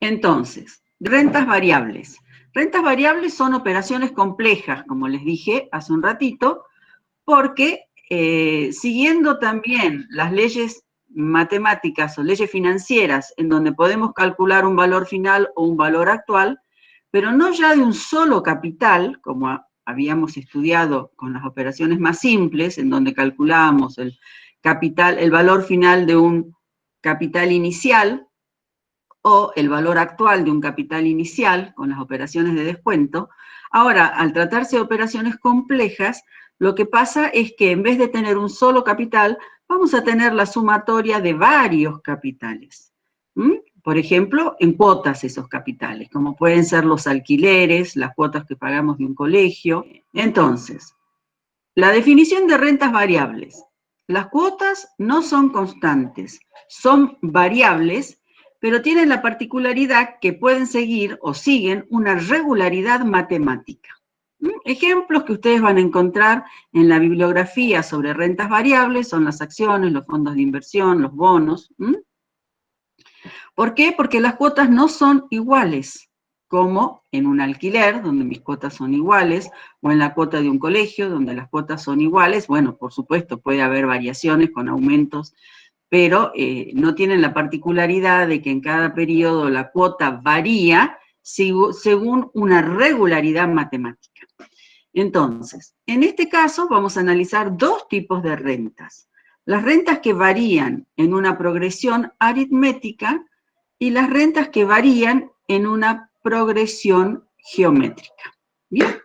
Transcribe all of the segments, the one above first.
Entonces, rentas variables. Rentas variables son operaciones complejas, como les dije hace un ratito, porque siguiendo también las leyes matemáticas o leyes financieras, en donde podemos calcular un valor final o un valor actual, pero no ya de un solo capital, como habíamos estudiado con las operaciones más simples, en donde calculábamos el capital, el valor final de un capital inicial, o el valor actual de un capital inicial, con las operaciones de descuento. Ahora, al tratarse de operaciones complejas, lo que pasa es que en vez de tener un solo capital, vamos a tener la sumatoria de varios capitales. Por ejemplo, en cuotas esos capitales, como pueden ser los alquileres, las cuotas que pagamos de un colegio. Entonces, la definición de rentas variables. Las cuotas no son constantes, son variables, pero tienen la particularidad que pueden seguir o siguen una regularidad matemática. Ejemplos que ustedes van a encontrar en la bibliografía sobre rentas variables son las acciones, los fondos de inversión, los bonos. ¿Por qué? Porque las cuotas no son iguales, como en un alquiler, donde mis cuotas son iguales, o en la cuota de un colegio, donde las cuotas son iguales. Bueno, por supuesto, puede haber variaciones con aumentos, pero no tienen la particularidad de que en cada periodo la cuota varía según una regularidad matemática. Entonces, en este caso vamos a analizar dos tipos de rentas. Las rentas que varían en una progresión aritmética y las rentas que varían en una progresión geométrica. Bien,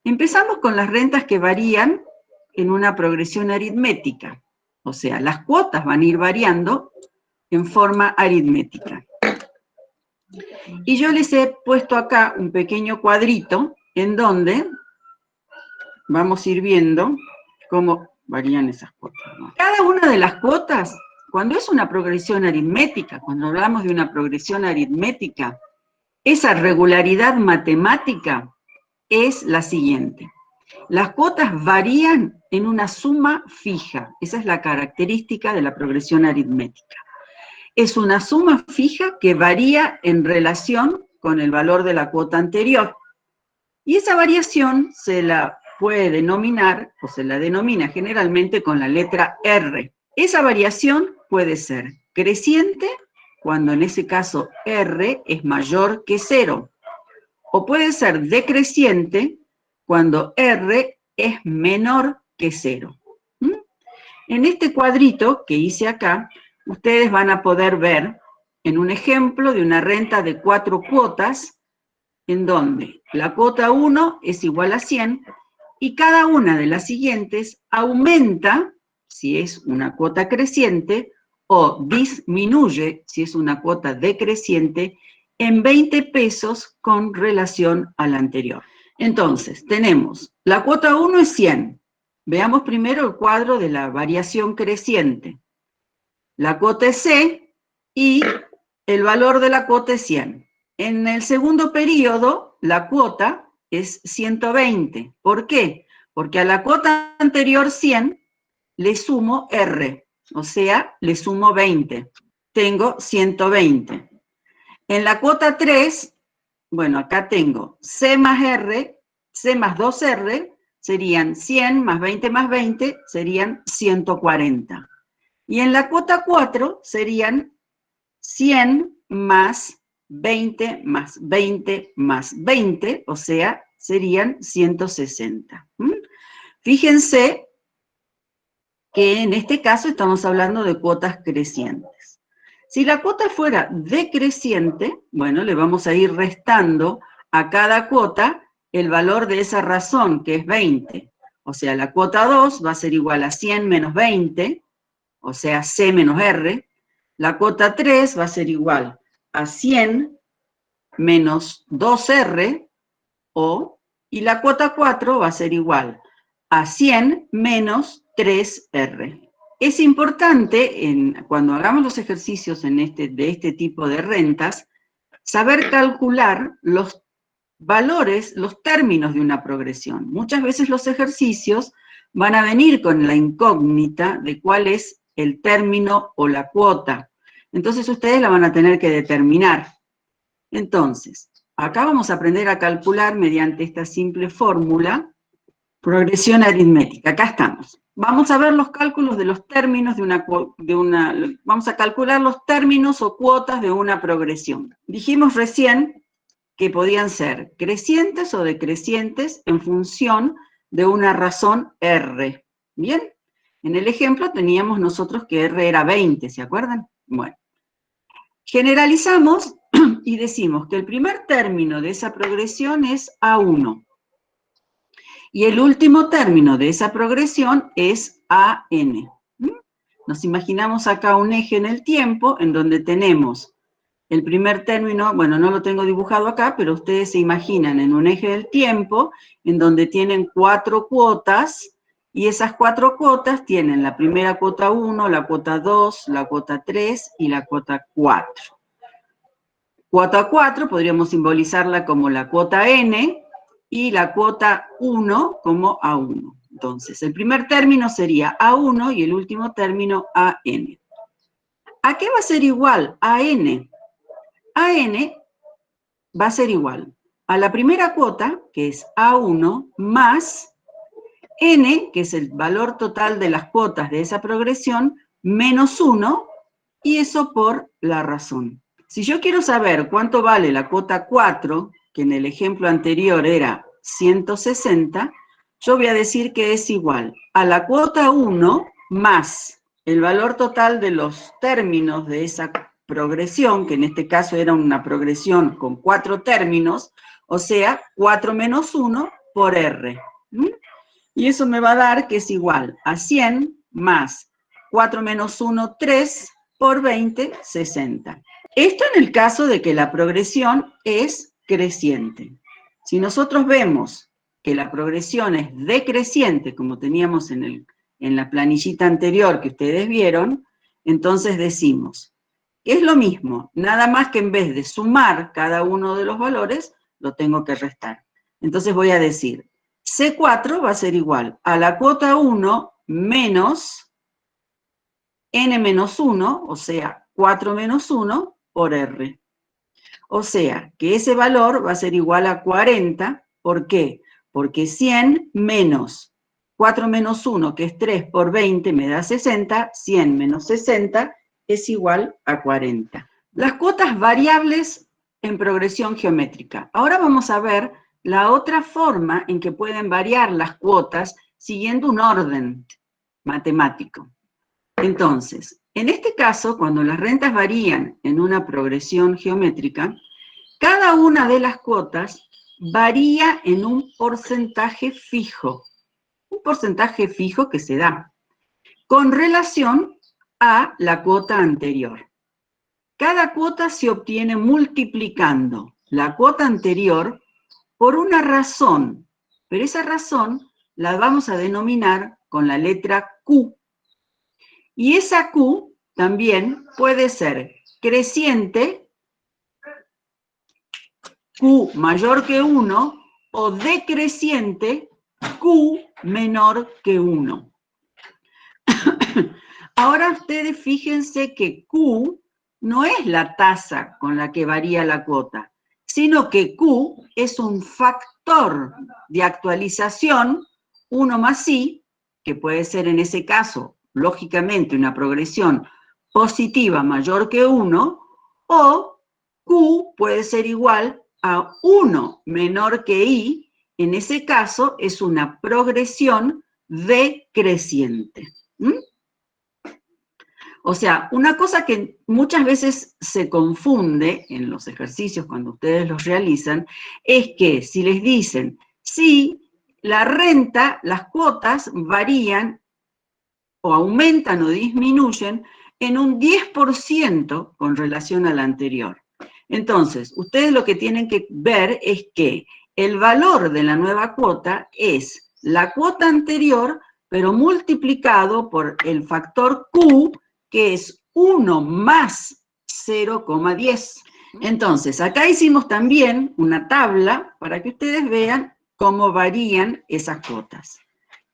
empezamos con las rentas que varían en una progresión aritmética. O sea, las cuotas van a ir variando en forma aritmética. Y yo les he puesto acá un pequeño cuadrito en donde vamos a ir viendo cómo varían esas cuotas, ¿no? Cada una de las cuotas, cuando es una progresión aritmética, cuando hablamos de una progresión aritmética, esa regularidad matemática es la siguiente. Las cuotas varían en una suma fija. Esa es la característica de la progresión aritmética. Es una suma fija que varía en relación con el valor de la cuota anterior. Y esa variación se la puede denominar, o se la denomina generalmente con la letra R. Esa variación puede ser creciente, cuando en ese caso R es mayor que 0. O puede ser decreciente, cuando R es menor que 0. En este cuadrito que hice acá, ustedes van a poder ver en un ejemplo de una renta de 4 cuotas, en donde la cuota 1 es igual a 100, y cada una de las siguientes aumenta, si es una cuota creciente, o disminuye, si es una cuota decreciente, en 20 pesos con relación a la anterior. Entonces, tenemos, la cuota 1 es 100. Veamos primero el cuadro de la variación creciente. La cuota es C y el valor de la cuota es 100. En el segundo periodo, la cuota es 120. ¿Por qué? Porque a la cuota anterior 100 le sumo R, o sea, le sumo 20. Tengo 120. En la cuota 3, bueno, acá tengo C más R, C más 2R, serían 100 más 20 serían 140. Y en la cuota 4 serían 100 más 20 más 20 más 20, o sea, serían 160. Fíjense que en este caso estamos hablando de cuotas crecientes. Si la cuota fuera decreciente, bueno, le vamos a ir restando a cada cuota el valor de esa razón, que es 20. O sea, la cuota 2 va a ser igual a 100 menos 20, o sea, C menos R. La cuota 3 va a ser igual a 100 menos 2R, y la cuota 4 va a ser igual a 100 menos 3R. Es importante, cuando hagamos los ejercicios de este tipo de rentas, saber calcular los valores, los términos de una progresión. Muchas veces los ejercicios van a venir con la incógnita de cuál es el término o la cuota. Entonces ustedes la van a tener que determinar. Entonces, acá vamos a aprender a calcular mediante esta simple fórmula, progresión aritmética. Acá estamos. Vamos a ver los cálculos de los términos vamos a calcular los términos o cuotas de una progresión. Dijimos recién que podían ser crecientes o decrecientes en función de una razón R. ¿Bien? En el ejemplo teníamos nosotros que R era 20, ¿se acuerdan? Bueno. Generalizamos y decimos que el primer término de esa progresión es A1. Y el último término de esa progresión es AN. Nos imaginamos acá un eje en el tiempo en donde tenemos el primer término, bueno, no lo tengo dibujado acá, pero ustedes se imaginan en un eje del tiempo en donde tienen 4 cuotas y esas 4 cuotas tienen la primera cuota 1, la cuota 2, la cuota 3 y la cuota 4. Cuota 4 podríamos simbolizarla como la cuota N, y la cuota 1 como A1. Entonces, el primer término sería A1 y el último término AN. ¿A qué va a ser igual? AN. AN va a ser igual a la primera cuota, que es A1, más N, que es el valor total de las cuotas de esa progresión, menos 1, y eso por la razón. Si yo quiero saber cuánto vale la cuota 4, que en el ejemplo anterior era 160, yo voy a decir que es igual a la cuota 1 más el valor total de los términos de esa progresión, que en este caso era una progresión con 4 términos, o sea, 4 menos 1 por R. Y eso me va a dar que es igual a 100 más 4 menos 1, 3, por 20, 60. Esto en el caso de que la progresión es creciente. Si nosotros vemos que la progresión es decreciente, como teníamos en la planillita anterior que ustedes vieron, entonces decimos, es lo mismo, nada más que en vez de sumar cada uno de los valores, lo tengo que restar. Entonces voy a decir, C4 va a ser igual a la cuota 1 menos N menos 1, o sea, 4 menos 1, por R. O sea, que ese valor va a ser igual a 40. ¿Por qué? Porque 100 menos 4 menos 1, que es 3 por 20, me da 60. 100 menos 60 es igual a 40. Las cuotas variables en progresión geométrica. Ahora vamos a ver la otra forma en que pueden variar las cuotas siguiendo un orden matemático. Entonces, en este caso, cuando las rentas varían en una progresión geométrica, cada una de las cuotas varía en un porcentaje fijo que se da con relación a la cuota anterior. Cada cuota se obtiene multiplicando la cuota anterior por una razón, pero esa razón la vamos a denominar con la letra Q. Y esa Q también puede ser creciente, Q mayor que 1, o decreciente, Q menor que 1. Ahora ustedes fíjense que Q no es la tasa con la que varía la cuota, sino que Q es un factor de actualización, 1 más I, que puede ser en ese caso lógicamente una progresión positiva mayor que 1, o Q puede ser igual a 1 menor que I, en ese caso es una progresión decreciente. O sea, una cosa que muchas veces se confunde en los ejercicios cuando ustedes los realizan, es que si les dicen, sí, la renta, las cuotas varían o aumentan o disminuyen en un 10% con relación a la anterior. Entonces, ustedes lo que tienen que ver es que el valor de la nueva cuota es la cuota anterior, pero multiplicado por el factor Q, que es 1 más 0,10. Entonces, acá hicimos también una tabla para que ustedes vean cómo varían esas cuotas.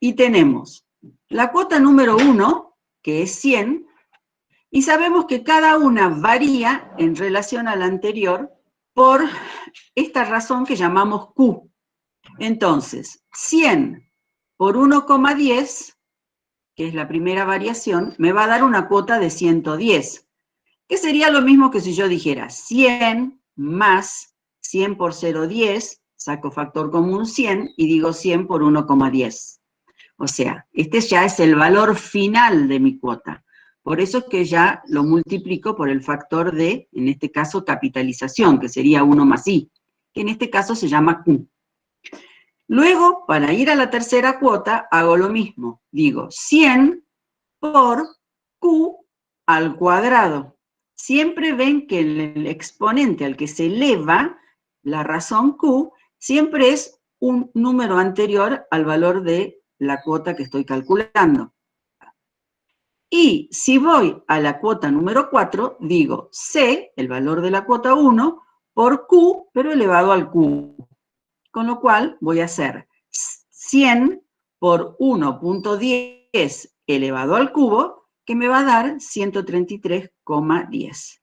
Y tenemos la cuota número 1, que es 100, y sabemos que cada una varía en relación a la anterior por esta razón que llamamos Q. Entonces, 100 por 1,10, que es la primera variación, me va a dar una cuota de 110, que sería lo mismo que si yo dijera 100 más 100 por 0,10, saco factor común 100 y digo 100 por 1,10. O sea, este ya es el valor final de mi cuota. Por eso es que ya lo multiplico por el factor de, en este caso, capitalización, que sería 1 más I, que en este caso se llama Q. Luego, para ir a la tercera cuota, hago lo mismo. Digo 100 por Q al cuadrado. Siempre ven que el exponente al que se eleva la razón Q siempre es un número anterior al valor de la cuota que estoy calculando. Y si voy a la cuota número 4, digo C, el valor de la cuota 1, por Q, pero elevado al cubo. Con lo cual voy a hacer 100 por 1.10 elevado al cubo, que me va a dar 133,10.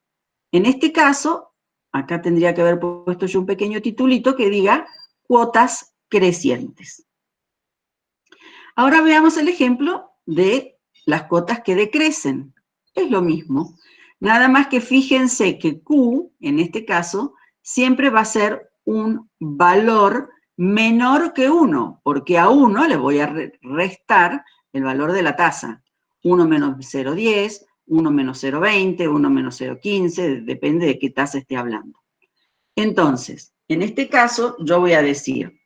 En este caso, acá tendría que haber puesto yo un pequeño titulito que diga cuotas crecientes. Ahora veamos el ejemplo de las cuotas que decrecen. Es lo mismo, nada más que fíjense que Q, en este caso, siempre va a ser un valor menor que 1, porque a 1 le voy a restar el valor de la tasa. 1 menos 0,10, 1 menos 0,20, 1 menos 0,15, depende de qué tasa esté hablando. Entonces, en este caso, yo voy a decir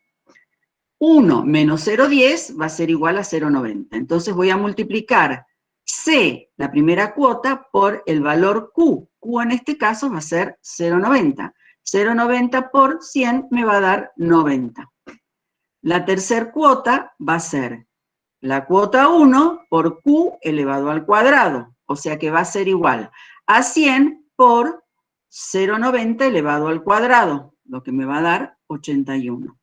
1 menos 0,10 va a ser igual a 0,90. Entonces voy a multiplicar C, la primera cuota, por el valor Q. Q en este caso va a ser 0,90. 0,90 por 100 me va a dar 90. La tercera cuota va a ser la cuota 1 por Q elevado al cuadrado. O sea que va a ser igual a 100 por 0,90 elevado al cuadrado, lo que me va a dar 81.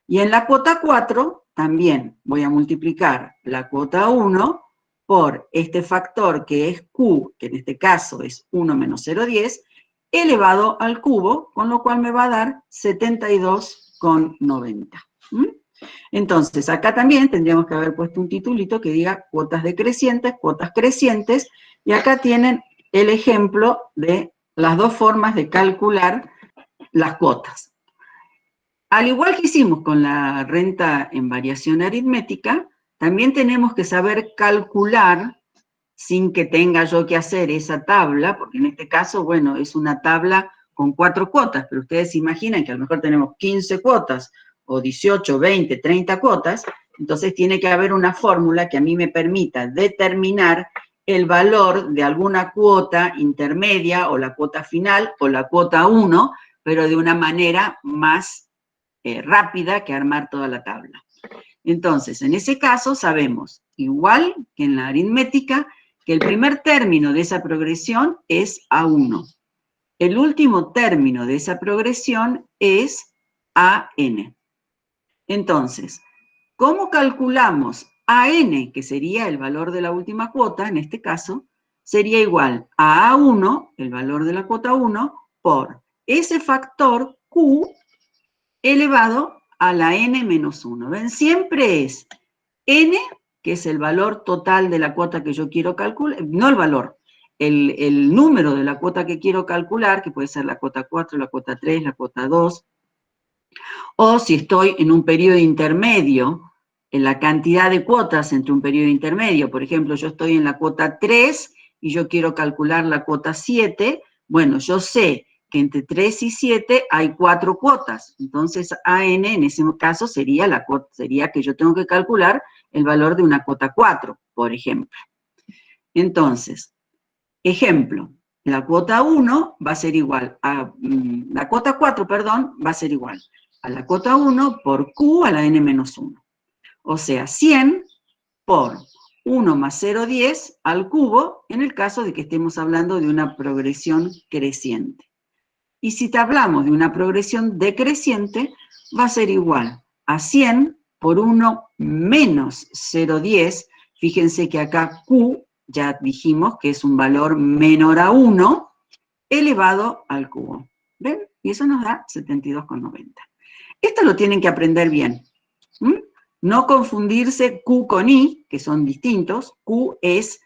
Y en la cuota 4 también voy a multiplicar la cuota 1 por este factor que es Q, que en este caso es 1 menos 0,10, elevado al cubo, con lo cual me va a dar 72,90. Entonces, acá también tendríamos que haber puesto un titulito que diga cuotas decrecientes, cuotas crecientes, y acá tienen el ejemplo de las dos formas de calcular las cuotas. Al igual que hicimos con la renta en variación aritmética, también tenemos que saber calcular, sin que tenga yo que hacer esa tabla, porque en este caso, bueno, es una tabla con 4 cuotas, pero ustedes se imaginan que a lo mejor tenemos 15 cuotas, o 18, 20, 30 cuotas, entonces tiene que haber una fórmula que a mí me permita determinar el valor de alguna cuota intermedia, o la cuota final, o la cuota 1, pero de una manera más rápida que armar toda la tabla. Entonces, en ese caso sabemos, igual que en la aritmética, que el primer término de esa progresión es A1. El último término de esa progresión es AN. Entonces, ¿cómo calculamos AN, que sería el valor de la última cuota, en este caso, sería igual a A1, el valor de la cuota 1, por ese factor Q elevado a la n menos 1. ¿Ven? Siempre es n, que es el valor total de la cuota que yo quiero calcular, no el valor, el número de la cuota que quiero calcular, que puede ser la cuota 4, la cuota 3, la cuota 2, o si estoy en un periodo intermedio, en la cantidad de cuotas entre un periodo intermedio. Por ejemplo, yo estoy en la cuota 3 y yo quiero calcular la cuota 7, bueno, yo sé que entre 3 y 7 hay 4 cuotas. Entonces, AN en ese caso sería que yo tengo que calcular el valor de una cuota 4, por ejemplo. Entonces, ejemplo, la cuota 1 va a ser igual a, la cuota 4, perdón, va a ser igual a la cuota 1 por Q a la n menos 1. O sea, 100 por 1 más 0,10 al cubo, en el caso de que estemos hablando de una progresión creciente. Y si te hablamos de una progresión decreciente, va a ser igual a 100 por 1 menos 0,10. Fíjense que acá Q, ya dijimos que es un valor menor a 1, elevado al cubo. ¿Ven? y eso nos da 72,90. Esto lo tienen que aprender bien. No confundirse Q con I, que son distintos. Q es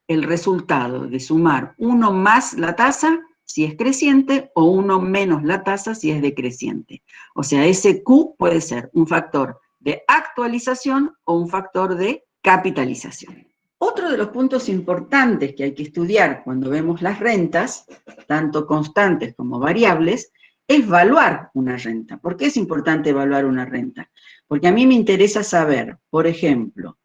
el resultado de sumar 1 más la tasa si es creciente o 1 menos la tasa si es decreciente. O sea, ese Q puede ser un factor de actualización o un factor de capitalización. Otro de los puntos importantes que hay que estudiar cuando vemos las rentas, tanto constantes como variables, es evaluar una renta. ¿Por qué es importante evaluar una renta? Porque a mí me interesa saber, por ejemplo,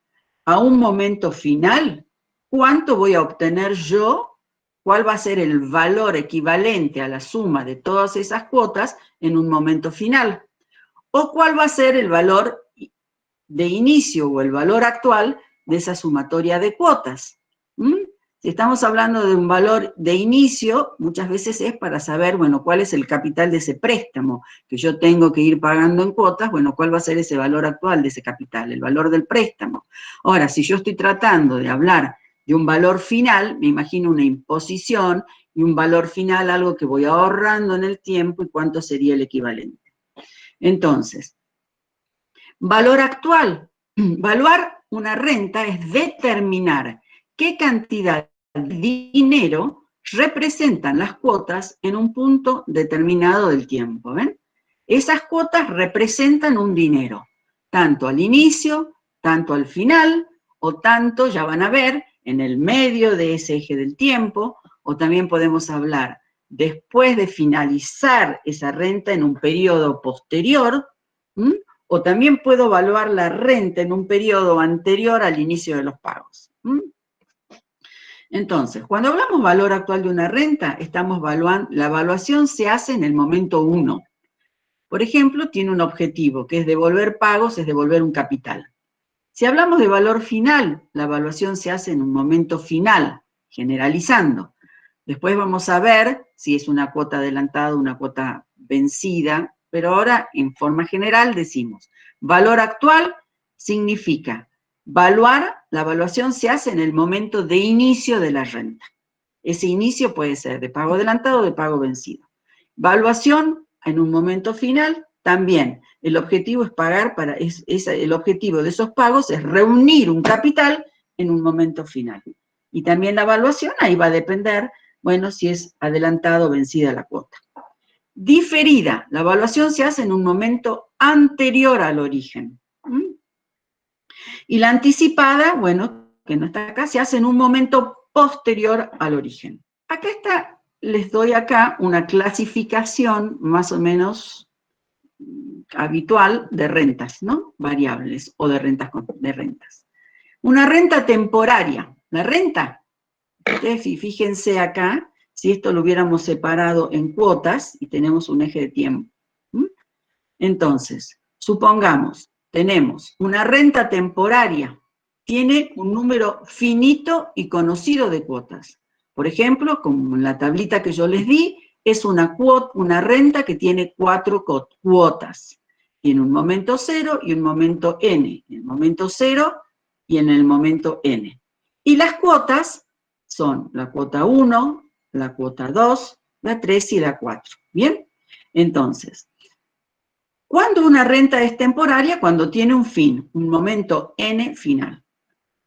a un momento final, ¿cuánto voy a obtener yo? ¿Cuál va a ser el valor equivalente a la suma de todas esas cuotas en un momento final? ¿O cuál va a ser el valor de inicio o el valor actual de esa sumatoria de cuotas? Si estamos hablando de un valor de inicio, muchas veces es para saber, bueno, cuál es el capital de ese préstamo que yo tengo que ir pagando en cuotas, bueno, cuál va a ser ese valor actual de ese capital, el valor del préstamo. Ahora, si yo estoy tratando de hablar de un valor final, me imagino una imposición y un valor final, algo que voy ahorrando en el tiempo y cuánto sería el equivalente. Entonces, valor actual. Evaluar una renta es determinar qué cantidad de dinero representan las cuotas en un punto determinado del tiempo. ¿Ven? Esas cuotas representan un dinero, tanto al inicio, tanto al final, o tanto, ya van a ver, en el medio de ese eje del tiempo, o también podemos hablar después de finalizar esa renta en un periodo posterior, o también puedo evaluar la renta en un periodo anterior al inicio de los pagos. Entonces, cuando hablamos valor actual de una renta, estamos evaluando, la evaluación se hace en el momento 1. Por ejemplo, tiene un objetivo, que es devolver pagos, es devolver un capital. Si hablamos de valor final, la evaluación se hace en un momento final, generalizando. Después vamos a ver si es una cuota adelantada o una cuota vencida, pero ahora en forma general decimos, valor actual significa evaluar, la evaluación se hace en el momento de inicio de la renta. Ese inicio puede ser de pago adelantado o de pago vencido. Evaluación en un momento final, también. El objetivo es pagar el objetivo de esos pagos es reunir un capital en un momento final. Y también la evaluación, ahí va a depender, bueno, si es adelantado o vencida la cuota. Diferida, la evaluación se hace en un momento anterior al origen. Y la anticipada, bueno, que no está acá, se hace en un momento posterior al origen. Acá está, les doy acá una clasificación más o menos habitual de rentas, ¿no? Variables o de rentas. Una renta temporaria. La renta, ustedes fíjense acá, si esto lo hubiéramos separado en cuotas y tenemos un eje de tiempo. Entonces, supongamos, tenemos una renta temporaria, tiene un número finito y conocido de cuotas. Por ejemplo, como en la tablita que yo les di, es una renta que tiene 4 cuotas. Tiene un momento 0 y un momento n. En el momento 0 y en el momento n. Y las cuotas son la cuota 1, la cuota 2, la 3 y la 4. ¿Bien? Entonces, ¿cuándo una renta es temporaria? Cuando tiene un fin, un momento n final.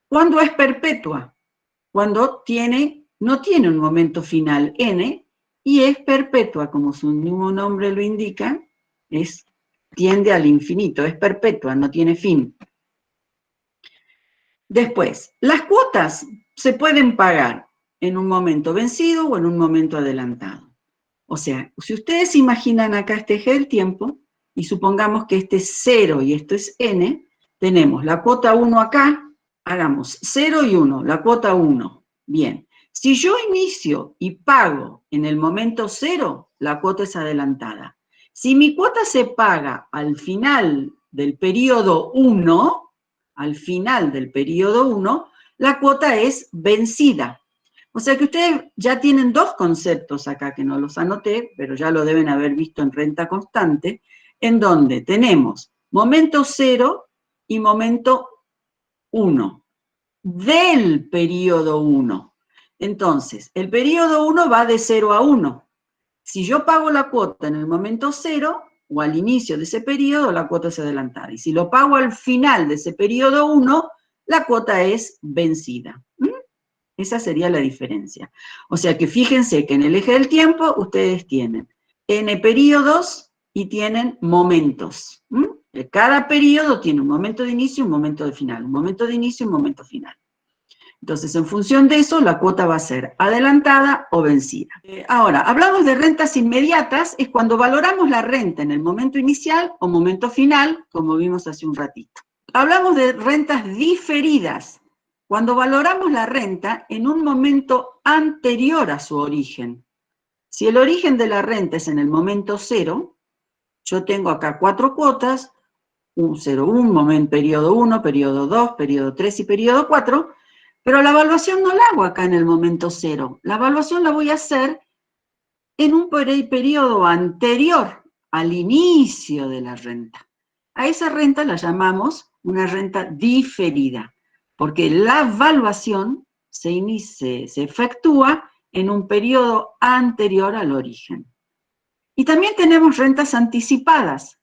¿Cuándo es perpetua? Cuando no tiene un momento final n y es perpetua, como su mismo nombre lo indica, tiende al infinito, es perpetua, no tiene fin. Después, las cuotas se pueden pagar en un momento vencido o en un momento adelantado. O sea, si ustedes imaginan acá este eje del tiempo, y supongamos que este es 0 y esto es n, tenemos la cuota 1 acá, hagamos 0 y 1, la cuota 1. Bien, si yo inicio y pago en el momento 0, la cuota es adelantada. Si mi cuota se paga al final del periodo 1, la cuota es vencida. O sea que ustedes ya tienen 2 conceptos acá, que no los anoté, pero ya lo deben haber visto en renta constante, en donde tenemos momento 0 y momento 1 del periodo 1. Entonces, el periodo 1 va de 0 a 1. Si yo pago la cuota en el momento 0 o al inicio de ese periodo, la cuota es adelantada. Y si lo pago al final de ese periodo 1, la cuota es vencida. Esa sería la diferencia. O sea que fíjense que en el eje del tiempo ustedes tienen n periodos y tienen momentos. Cada periodo tiene un momento de inicio y un momento de final. Un momento de inicio y un momento final. Entonces, en función de eso, la cuota va a ser adelantada o vencida. Ahora, hablamos de rentas inmediatas, es cuando valoramos la renta en el momento inicial o momento final, como vimos hace un ratito. Hablamos de rentas diferidas, cuando valoramos la renta en un momento anterior a su origen. Si el origen de la renta es en el momento 0, yo tengo acá 4 cuotas, 0, 1, periodo 1, periodo 2, periodo 3 y periodo 4, pero la evaluación no la hago acá en el momento 0. La evaluación la voy a hacer en un periodo anterior al inicio de la renta. A esa renta la llamamos una renta diferida, porque la evaluación se efectúa en un periodo anterior al origen. Y también tenemos rentas anticipadas,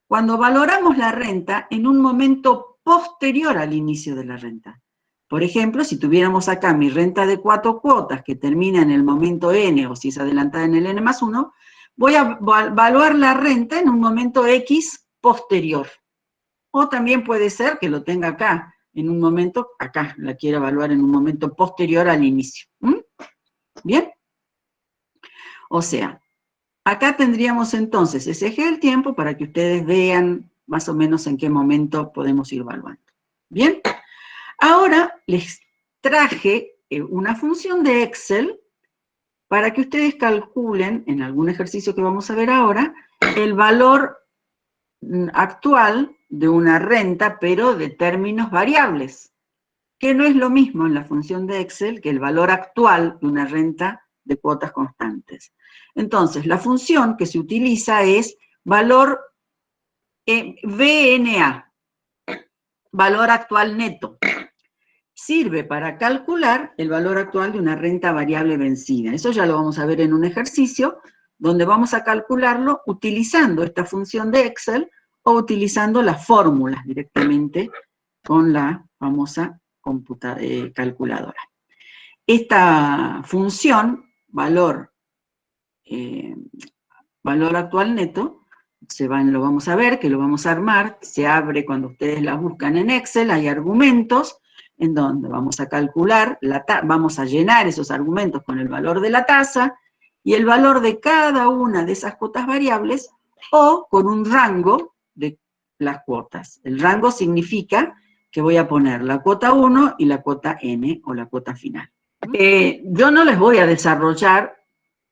cuando valoramos la renta en un momento posterior al inicio de la renta. Por ejemplo, si tuviéramos acá mi renta de 4 cuotas que termina en el momento n, o si es adelantada en el n+1, voy a evaluar la renta en un momento x posterior. O también puede ser que lo tenga acá, en un momento, acá la quiero evaluar en un momento posterior al inicio. ¿Bien? O sea, acá tendríamos entonces ese eje del tiempo para que ustedes vean más o menos en qué momento podemos ir evaluando. ¿Bien? Ahora les traje una función de Excel para que ustedes calculen, en algún ejercicio que vamos a ver ahora, el valor actual de una renta, pero de términos variables, que no es lo mismo en la función de Excel que el valor actual de una renta de cuotas constantes. Entonces, la función que se utiliza es valor VNA, valor actual neto. Sirve para calcular el valor actual de una renta variable vencida. Eso ya lo vamos a ver en un ejercicio, donde vamos a calcularlo utilizando esta función de Excel o utilizando las fórmulas directamente con la famosa calculadora. Esta función, valor actual neto, lo vamos a ver, que lo vamos a armar, se abre cuando ustedes la buscan en Excel, hay argumentos en donde vamos a calcular, vamos a llenar esos argumentos con el valor de la tasa y el valor de cada una de esas cuotas variables o con un rango de las cuotas. El rango significa que voy a poner la cuota 1 y la cuota n o la cuota final. Yo no les voy a desarrollar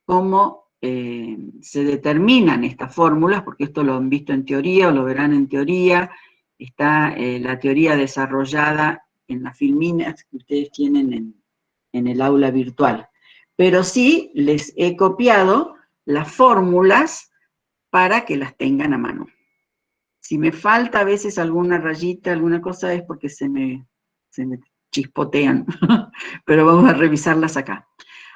cómo se determinan estas fórmulas, porque esto lo han visto en teoría o lo verán en teoría. Está la teoría desarrollada en las filminas que ustedes tienen en el aula virtual. Pero sí les he copiado las fórmulas para que las tengan a mano. Si me falta a veces alguna rayita, alguna cosa, es porque se me chispotean, pero vamos a revisarlas acá.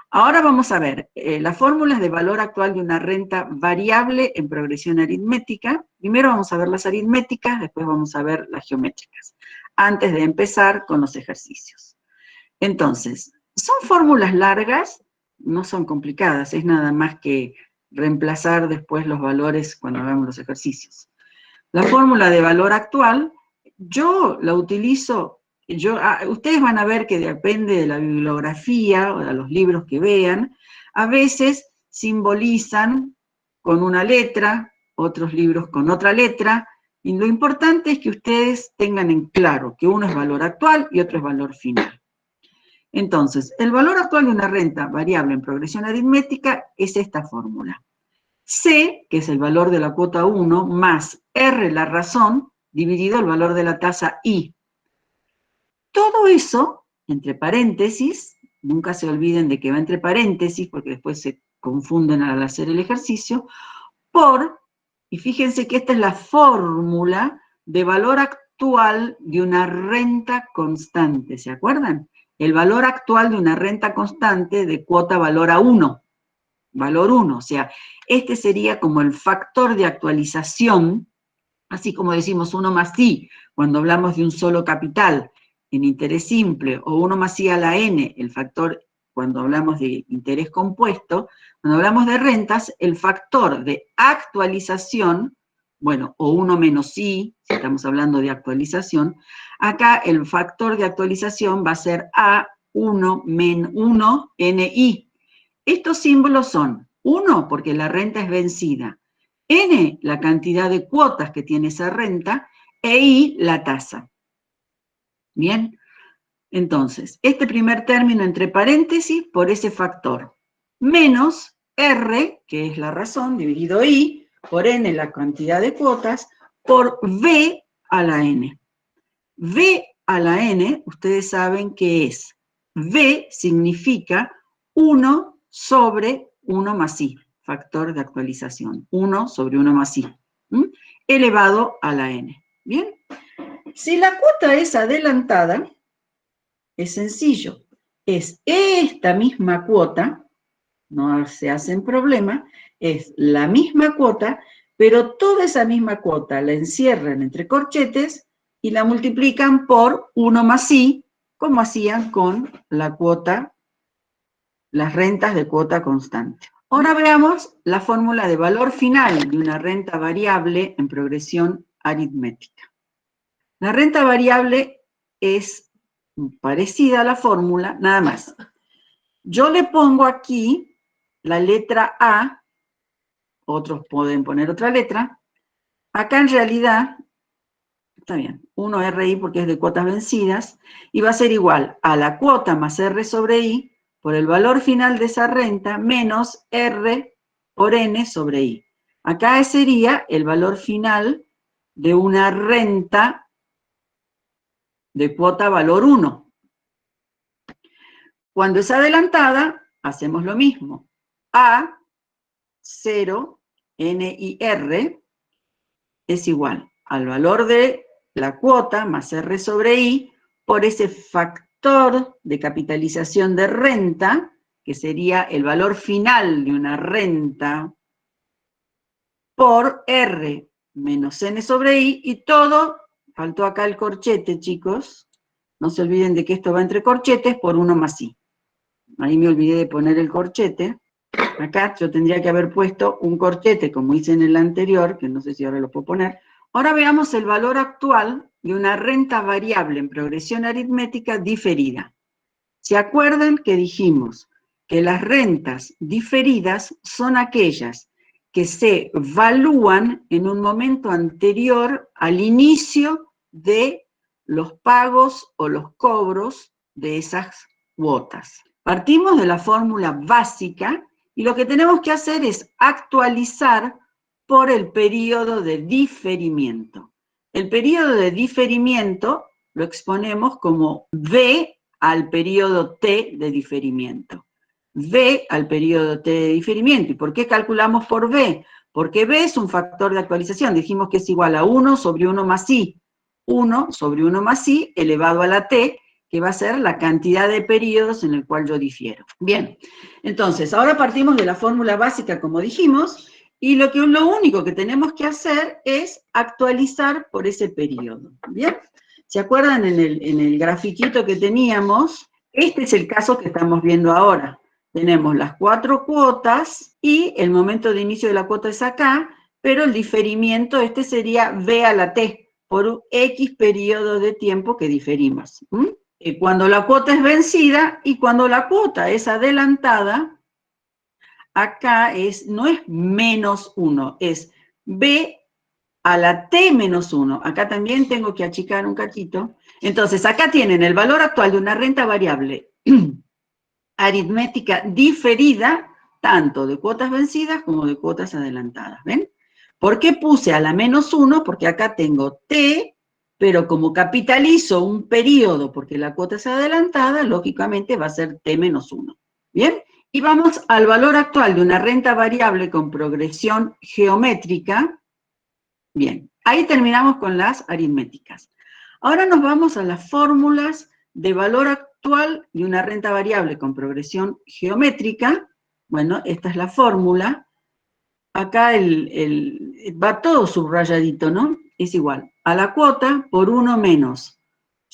Ahora vamos a ver las fórmulas de valor actual de una renta variable en progresión aritmética. Primero vamos a ver las aritméticas, después vamos a ver las geométricas, antes de empezar con los ejercicios. Entonces, son fórmulas largas, no son complicadas, es nada más que reemplazar después los valores cuando hagamos los ejercicios. La fórmula de valor actual, yo la utilizo. Ustedes van a ver que depende de la bibliografía o de los libros que vean, a veces simbolizan con una letra, otros libros con otra letra, y lo importante es que ustedes tengan en claro que uno es valor actual y otro es valor final. Entonces, el valor actual de una renta variable en progresión aritmética es esta fórmula. C, que es el valor de la cuota 1, más R, la razón, dividido el valor de la tasa I. Todo eso, entre paréntesis, nunca se olviden de que va entre paréntesis, porque después se confunden al hacer el ejercicio, y fíjense que esta es la fórmula de valor actual de una renta constante, ¿se acuerdan? El valor actual de una renta constante de cuota valor a 1. valor 1, o sea, este sería como el factor de actualización, así como decimos 1 más i cuando hablamos de un solo capital en interés simple, o 1 más i a la n, el factor cuando hablamos de interés compuesto. Cuando hablamos de rentas, el factor de actualización, bueno, o 1 menos i, si estamos hablando de actualización, acá el factor de actualización va a ser A1 menos 1 NI. Estos símbolos son 1 porque la renta es vencida, N la cantidad de cuotas que tiene esa renta, e I la tasa. Bien, entonces, este primer término entre paréntesis por ese factor, menos R, que es la razón, dividido I, por N la cantidad de cuotas, por V a la N. V a la N, ustedes saben que es, V significa 1 sobre 1 más I, factor de actualización, 1 sobre 1 más I, elevado a la N. ¿Bien? Si la cuota es adelantada, es sencillo, es esta misma cuota, no se hacen problema, es la misma cuota, pero toda esa misma cuota la encierran entre corchetes y la multiplican por 1 más i, como hacían con la cuota, las rentas de cuota constante. Ahora veamos la fórmula de valor final de una renta variable en progresión aritmética. La renta variable es parecida a la fórmula, nada más. Yo le pongo aquí la letra A, otros pueden poner otra letra. Acá en realidad, está bien, 1RI porque es de cuotas vencidas, y va a ser igual a la cuota más R sobre I por el valor final de esa renta menos R por N sobre I. Acá sería el valor final de una renta de cuota valor 1. Cuando es adelantada, hacemos lo mismo. A, 0, N y R es igual al valor de la cuota más R sobre I por ese factor de capitalización de renta, que sería el valor final de una renta, por R menos N sobre I, y todo, faltó acá el corchete, chicos, no se olviden de que esto va entre corchetes, por 1 más I. Ahí me olvidé de poner el corchete. Acá yo tendría que haber puesto un corchete, como hice en el anterior, que no sé si ahora lo puedo poner. Ahora veamos el valor actual de una renta variable en progresión aritmética diferida. ¿Se acuerdan que dijimos que las rentas diferidas son aquellas que se valúan en un momento anterior al inicio de los pagos o los cobros de esas cuotas? Partimos de la fórmula básica y lo que tenemos que hacer es actualizar por el periodo de diferimiento. El periodo de diferimiento lo exponemos como V al periodo T de diferimiento. V al periodo T de diferimiento. ¿Y por qué calculamos por V? Porque V es un factor de actualización. Dijimos que es igual a 1 sobre 1 más I. 1 sobre 1 más I elevado a la T, que va a ser la cantidad de periodos en el cual yo difiero. Bien, entonces, ahora partimos de la fórmula básica, como dijimos, y lo único que tenemos que hacer es actualizar por ese periodo. ¿Bien? ¿Se acuerdan en el grafiquito que teníamos? Este es el caso que estamos viendo ahora. Tenemos las 4 cuotas y el momento de inicio de la cuota es acá, pero el diferimiento, este sería V a la T, por un X periodo de tiempo que diferimos. Cuando la cuota es vencida y cuando la cuota es adelantada, acá no es menos 1, es B a la T menos 1. Acá también tengo que achicar un cachito. Entonces, acá tienen el valor actual de una renta variable aritmética diferida, tanto de cuotas vencidas como de cuotas adelantadas. ¿Ven? ¿Por qué puse a la menos 1? Porque acá tengo T, pero como capitalizo un periodo porque la cuota es adelantada, lógicamente va a ser T menos 1. ¿Bien? Y vamos al valor actual de una renta variable con progresión geométrica. Bien, ahí terminamos con las aritméticas. Ahora nos vamos a las fórmulas de valor actual de una renta variable con progresión geométrica. Bueno, esta es la fórmula. Acá va todo subrayadito, ¿no? Es igual a la cuota por 1 menos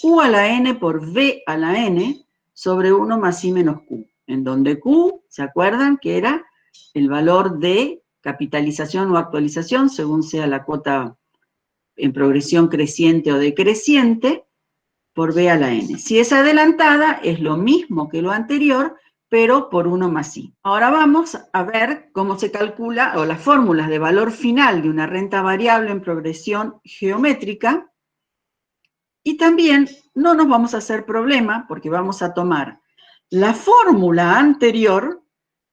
U a la N por V a la N sobre 1 más I menos Q, en donde Q, ¿se acuerdan? Que era el valor de capitalización o actualización, según sea la cuota en progresión creciente o decreciente, por B a la N. Si es adelantada, es lo mismo que lo anterior, pero por 1 más I. Ahora vamos a ver cómo se calcula, o las fórmulas de valor final de una renta variable en progresión geométrica, y también no nos vamos a hacer problema, porque vamos a tomar la fórmula anterior,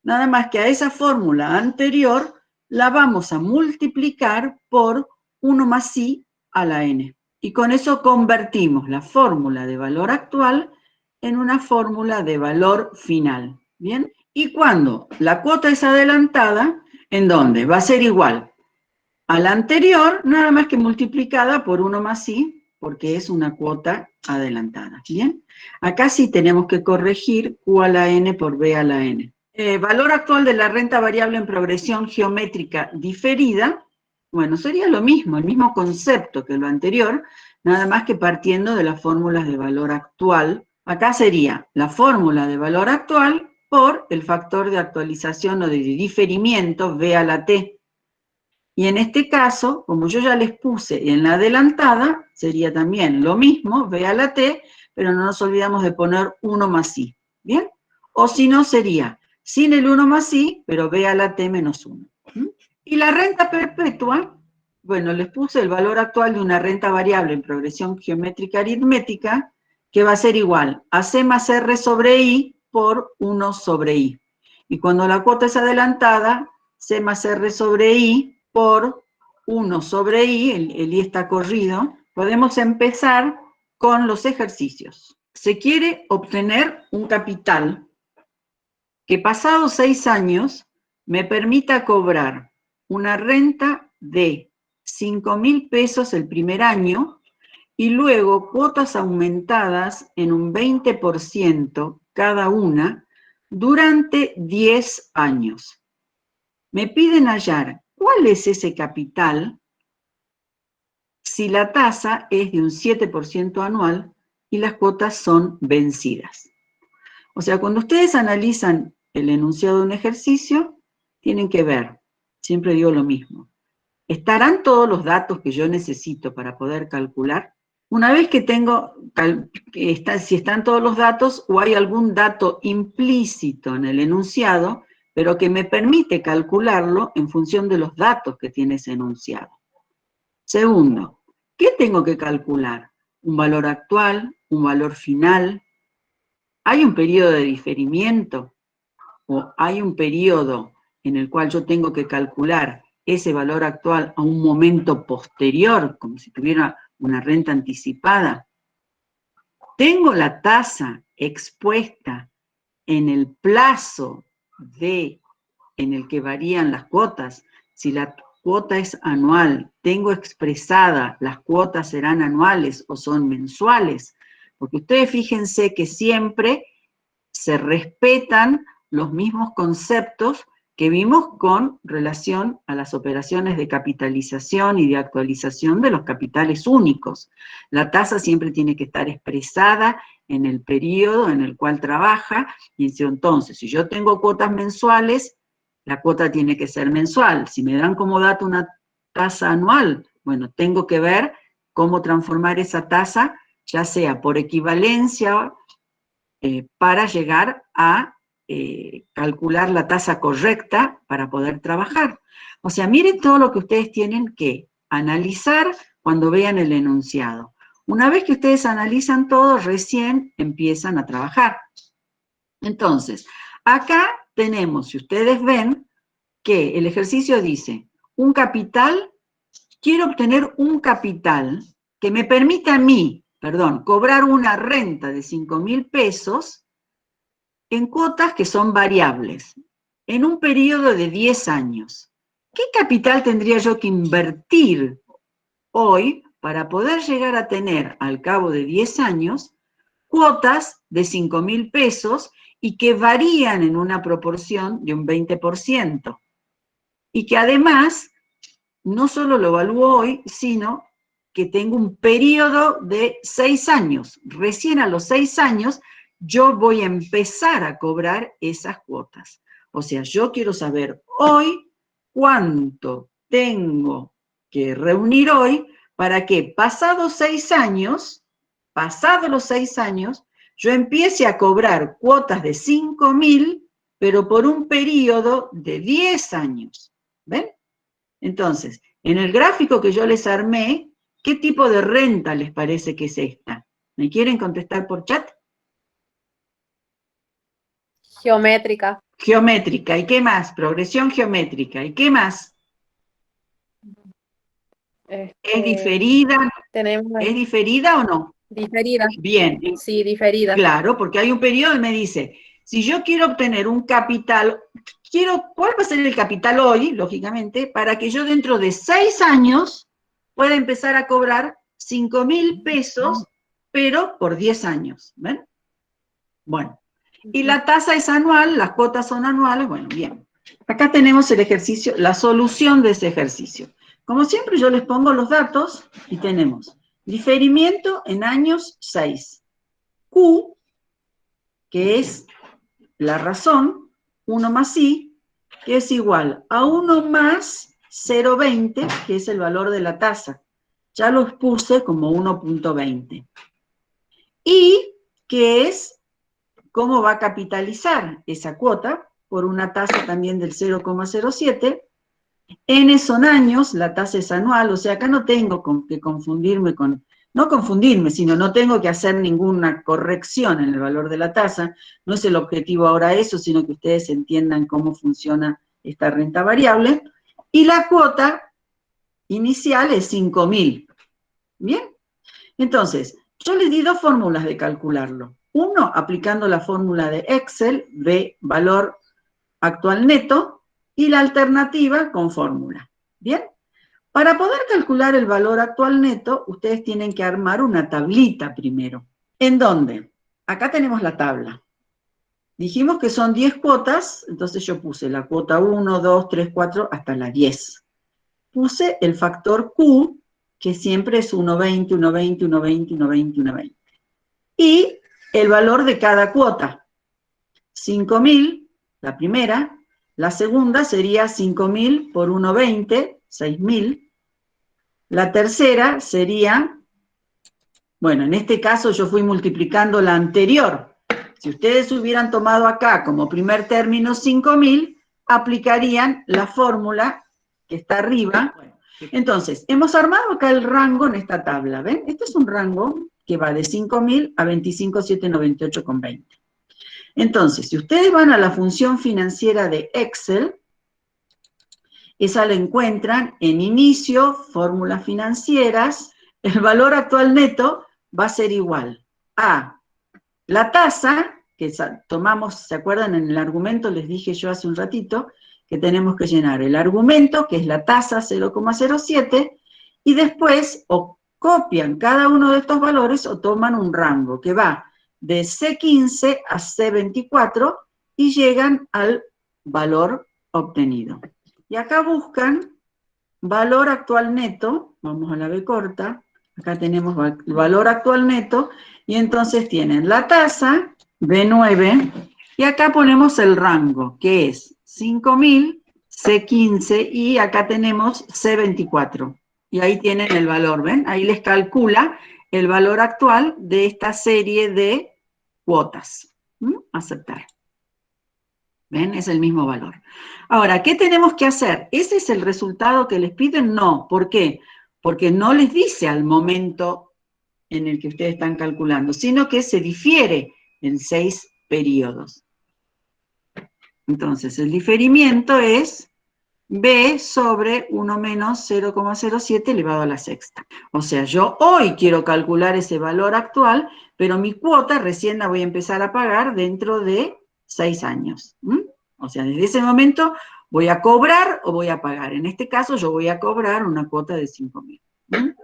nada más que a esa fórmula anterior la vamos a multiplicar por 1 más I a la N. Y con eso convertimos la fórmula de valor actual en una fórmula de valor final. ¿Bien? Y cuando la cuota es adelantada, ¿en dónde? Va a ser igual a la anterior, nada más que multiplicada por 1 más I, porque es una cuota adelantada. ¿Bien? Acá sí tenemos que corregir Q a la N por B a la N. Valor actual de la renta variable en progresión geométrica diferida, bueno, sería lo mismo, el mismo concepto que lo anterior, nada más que partiendo de las fórmulas de valor actual. Acá sería la fórmula de valor actual por el factor de actualización o de diferimiento, V a la T. Y en este caso, como yo ya les puse en la adelantada, sería también lo mismo, V a la T, pero no nos olvidamos de poner 1 más I. ¿Bien? O si no, sería sin el 1 más I, pero V a la T menos 1. Y la renta perpetua, bueno, les puse el valor actual de una renta variable en progresión geométrica aritmética, que va a ser igual a C más R sobre I por 1 sobre I. Y cuando la cuota es adelantada, C más R sobre I por 1 sobre I, el I está corrido, podemos empezar con los ejercicios. Se quiere obtener un capital que pasados 6 años me permita cobrar una renta de 5.000 pesos el primer año y luego cuotas aumentadas en un 20% cada una durante 10 años. Me piden hallar cuál es ese capital si la tasa es de un 7% anual y las cuotas son vencidas. O sea, cuando ustedes analizan el enunciado de un ejercicio, tienen que ver, siempre digo lo mismo, ¿estarán todos los datos que yo necesito para poder calcular? Una vez que tengo, si están todos los datos o hay algún dato implícito en el enunciado, pero que me permite calcularlo en función de los datos que tiene ese enunciado. Segundo, ¿qué tengo que calcular? ¿Un valor actual? ¿Un valor final? ¿Hay un periodo de diferimiento? ¿O hay un periodo en el cual yo tengo que calcular ese valor actual a un momento posterior, como si tuviera una renta anticipada? ¿Tengo la tasa expuesta en el plazo en el que varían las cuotas? Si la cuota es anual, ¿tengo expresada las cuotas serán anuales o son mensuales? Porque ustedes fíjense que siempre se respetan los mismos conceptos que vimos con relación a las operaciones de capitalización y de actualización de los capitales únicos. La tasa siempre tiene que estar expresada en el periodo en el cual trabaja, y entonces, si yo tengo cuotas mensuales, la cuota tiene que ser mensual. Si me dan como dato una tasa anual, bueno, tengo que ver cómo transformar esa tasa, ya sea por equivalencia, para llegar a calcular la tasa correcta para poder trabajar. O sea, miren todo lo que ustedes tienen que analizar cuando vean el enunciado. Una vez que ustedes analizan todo, recién empiezan a trabajar. Entonces, acá tenemos, si ustedes ven, que el ejercicio dice, un capital, quiero obtener un capital que me permita a mí, cobrar una renta de 5.000 pesos en cuotas que son variables, en un periodo de 10 años. ¿Qué capital tendría yo que invertir hoy para poder llegar a tener, al cabo de 10 años, cuotas de 5.000 pesos y que varían en una proporción de un 20%. Y que además, no solo lo evalúo hoy, sino que tengo un periodo de 6 años. Recién a los 6 años yo voy a empezar a cobrar esas cuotas. O sea, yo quiero saber hoy cuánto tengo que reunir hoy para que pasados los 6 años, yo empiece a cobrar cuotas de 5.000, pero por un periodo de 10 años. ¿Ven? Entonces, en el gráfico que yo les armé, ¿qué tipo de renta les parece que es esta? ¿Me quieren contestar por chat? Geométrica. Geométrica. ¿Y qué más? Progresión geométrica. ¿Y qué más? ¿Es diferida? Tenemos ¿Es diferida o no? diferida. Bien. Sí, diferida. Claro, porque hay un periodo y me dice, si yo quiero obtener un capital, ¿cuál va a ser el capital hoy, lógicamente, para que yo dentro de 6 años pueda empezar a cobrar 5.000 pesos, pero por 10 años? ¿Ven? Bueno, y la tasa es anual, las cuotas son anuales, bueno, bien. Acá tenemos el ejercicio, la solución de ese ejercicio. Como siempre yo les pongo los datos y tenemos diferimiento en años 6. Q, que es la razón, 1 más I, que es igual a 1 más 0,20, que es el valor de la tasa. Ya los puse como 1.20. Y que es cómo va a capitalizar esa cuota por una tasa también del 0,07. N son años, la tasa es anual, o sea, acá no tengo que confundirme con, no confundirme, sino no tengo que hacer ninguna corrección en el valor de la tasa. No es el objetivo ahora eso, sino que ustedes entiendan cómo funciona esta renta variable. Y la cuota inicial es 5.000. ¿Bien? Entonces, yo les di 2 fórmulas de calcularlo. Uno, aplicando la fórmula de Excel, de valor actual neto, y la alternativa con fórmula. ¿Bien? Para poder calcular el valor actual neto, ustedes tienen que armar una tablita primero. ¿En dónde? Acá tenemos la tabla. Dijimos que son 10 cuotas, entonces yo puse la cuota 1, 2, 3, 4, hasta la 10. Puse el factor Q, que siempre es 1,20, 1,20, 1,20, 1,20, 1,20. Y el valor de cada cuota. 5.000, la primera. La segunda sería 5.000 por 1,20, 6.000. La tercera sería, bueno, en este caso yo fui multiplicando la anterior. Si ustedes hubieran tomado acá como primer término 5.000, aplicarían la fórmula que está arriba. Entonces, hemos armado acá el rango en esta tabla, ¿ven? Este es un rango que va de 5.000 a 25.798,20. Entonces, si ustedes van a la función financiera de Excel, esa la encuentran en inicio, fórmulas financieras, el valor actual neto va a ser igual a la tasa, que tomamos, ¿se acuerdan? En el argumento les dije yo hace un ratito, que tenemos que llenar el argumento, que es la tasa 0,07, y después o copian cada uno de estos valores o toman un rango que va de C15 a C24 y llegan al valor obtenido. Y acá buscan valor actual neto, vamos a la B corta, acá tenemos el valor actual neto, y entonces tienen la tasa, B9, y acá ponemos el rango, que es 5.000, C15, y acá tenemos C24. Y ahí tienen el valor, ¿ven? Ahí les calcula el valor actual de esta serie de cuotas. Aceptar. ¿Ven? Es el mismo valor. Ahora, ¿qué tenemos que hacer? ¿Ese es el resultado que les piden? No. ¿Por qué? Porque no les dice al momento en el que ustedes están calculando, sino que se difiere en 6 periodos. Entonces, el diferimiento es B sobre 1 menos 0,07 elevado a la sexta. O sea, yo hoy quiero calcular ese valor actual, pero mi cuota recién la voy a empezar a pagar dentro de 6 años. O sea, desde ese momento voy a cobrar o voy a pagar. En este caso yo voy a cobrar una cuota de 5.000.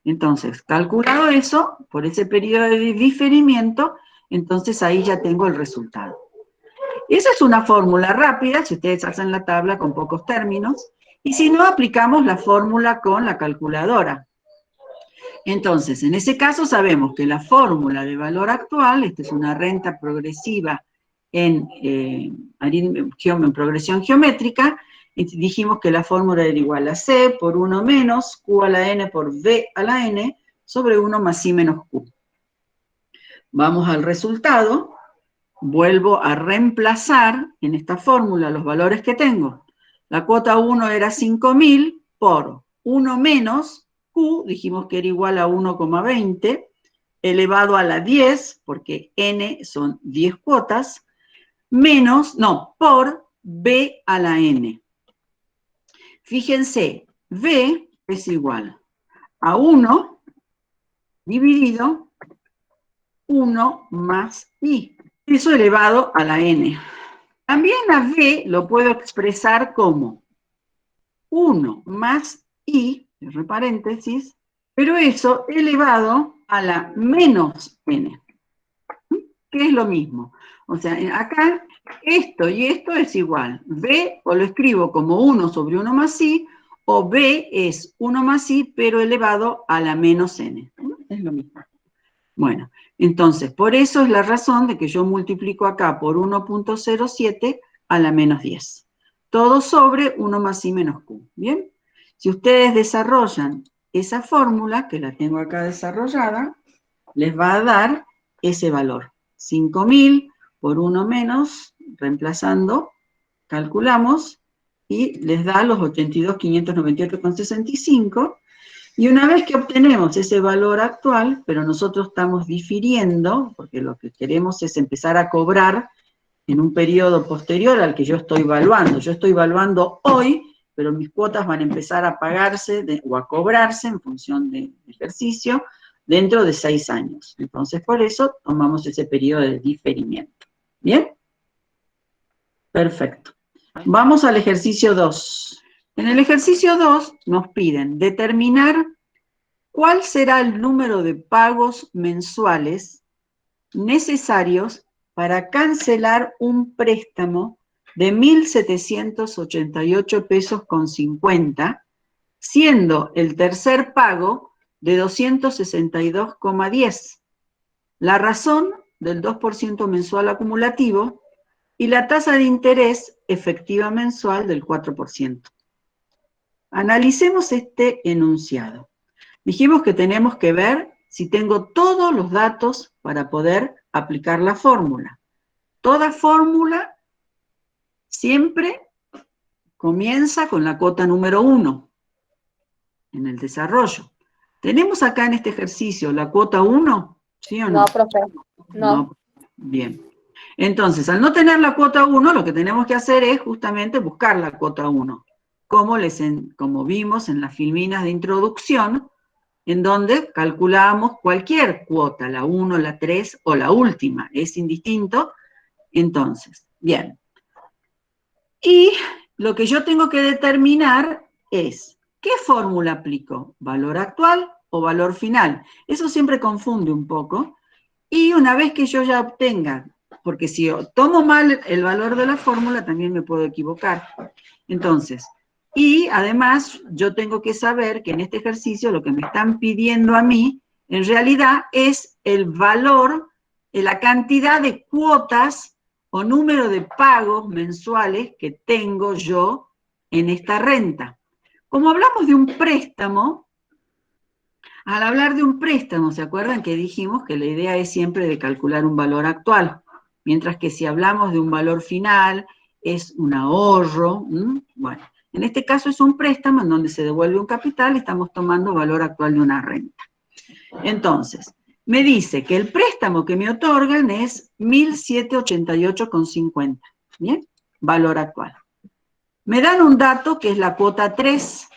Entonces, calculado eso, por ese periodo de diferimiento, Entonces ahí ya tengo el resultado. Esa es una fórmula rápida, si ustedes hacen la tabla con pocos términos, y si no, aplicamos la fórmula con la calculadora. Entonces, en ese caso sabemos que la fórmula de valor actual, esta es una renta progresiva en progresión geométrica, y dijimos que la fórmula era igual a C por 1 menos Q a la N por V a la N sobre 1 más I menos Q. Vamos al resultado, vuelvo a reemplazar en esta fórmula los valores que tengo. La cuota 1 era 5.000 por 1 menos Q, dijimos que era igual a 1,20, elevado a la 10, porque N son 10 cuotas, por B a la N. Fíjense, B es igual a 1 dividido 1 más I. Eso elevado a la N. También a B lo puedo expresar como 1 más I, entre paréntesis, pero eso elevado a la menos N, que es lo mismo. O sea, acá esto y esto es igual. B o lo escribo como 1 sobre 1 más I, o B es 1 más I, pero elevado a la menos N. Es lo mismo. Bueno, entonces, por eso es la razón de que yo multiplico acá por 1.07 a la menos 10. Todo sobre 1 más I menos Q. ¿Bien? Si ustedes desarrollan esa fórmula, que la tengo acá desarrollada, les va a dar ese valor. 5.000 por 1 menos, reemplazando, calculamos, y les da los 82.598,65. Y una vez que obtenemos ese valor actual, pero nosotros estamos difiriendo, porque lo que queremos es empezar a cobrar en un periodo posterior al que yo estoy evaluando. Yo estoy evaluando hoy, pero mis cuotas van a empezar a pagarse o a cobrarse en función del ejercicio dentro de 6 años. Entonces, por eso tomamos ese periodo de diferimiento. ¿Bien? Perfecto. Vamos al ejercicio 2. En el ejercicio 2 nos piden determinar cuál será el número de pagos mensuales necesarios para cancelar un préstamo de 1.788 pesos con 50, siendo el tercer pago de 262,10. La razón del 2% mensual acumulativo y la tasa de interés efectiva mensual del 4%. Analicemos este enunciado. Dijimos que tenemos que ver si tengo todos los datos para poder aplicar la fórmula. Toda fórmula siempre comienza con la cuota número 1 en el desarrollo. ¿Tenemos acá en este ejercicio la cuota 1? ¿Sí o no? No, profe. No. Bien. Entonces, al no tener la cuota 1, lo que tenemos que hacer es justamente buscar la cuota 1, como vimos en las filminas de introducción, en donde calculamos cualquier cuota, la 1, la 3 o la última, es indistinto. Entonces, bien. Y lo que yo tengo que determinar es, ¿qué fórmula aplico? ¿Valor actual o valor final? Eso siempre confunde un poco. Y una vez que yo ya obtenga, porque si yo tomo mal el valor de la fórmula, también me puedo equivocar. Entonces, y además yo tengo que saber que en este ejercicio lo que me están pidiendo a mí, en realidad es el valor, la cantidad de cuotas o número de pagos mensuales que tengo yo en esta renta. Como hablamos de un préstamo, al hablar de un préstamo, ¿se acuerdan que dijimos que la idea es siempre de calcular un valor actual? Mientras que si hablamos de un valor final, es un ahorro. Bueno, en este caso es un préstamo en donde se devuelve un capital y estamos tomando valor actual de una renta. Entonces, me dice que el préstamo que me otorgan es 1.788,50. ¿Bien? Valor actual. Me dan un dato que es la cuota 3.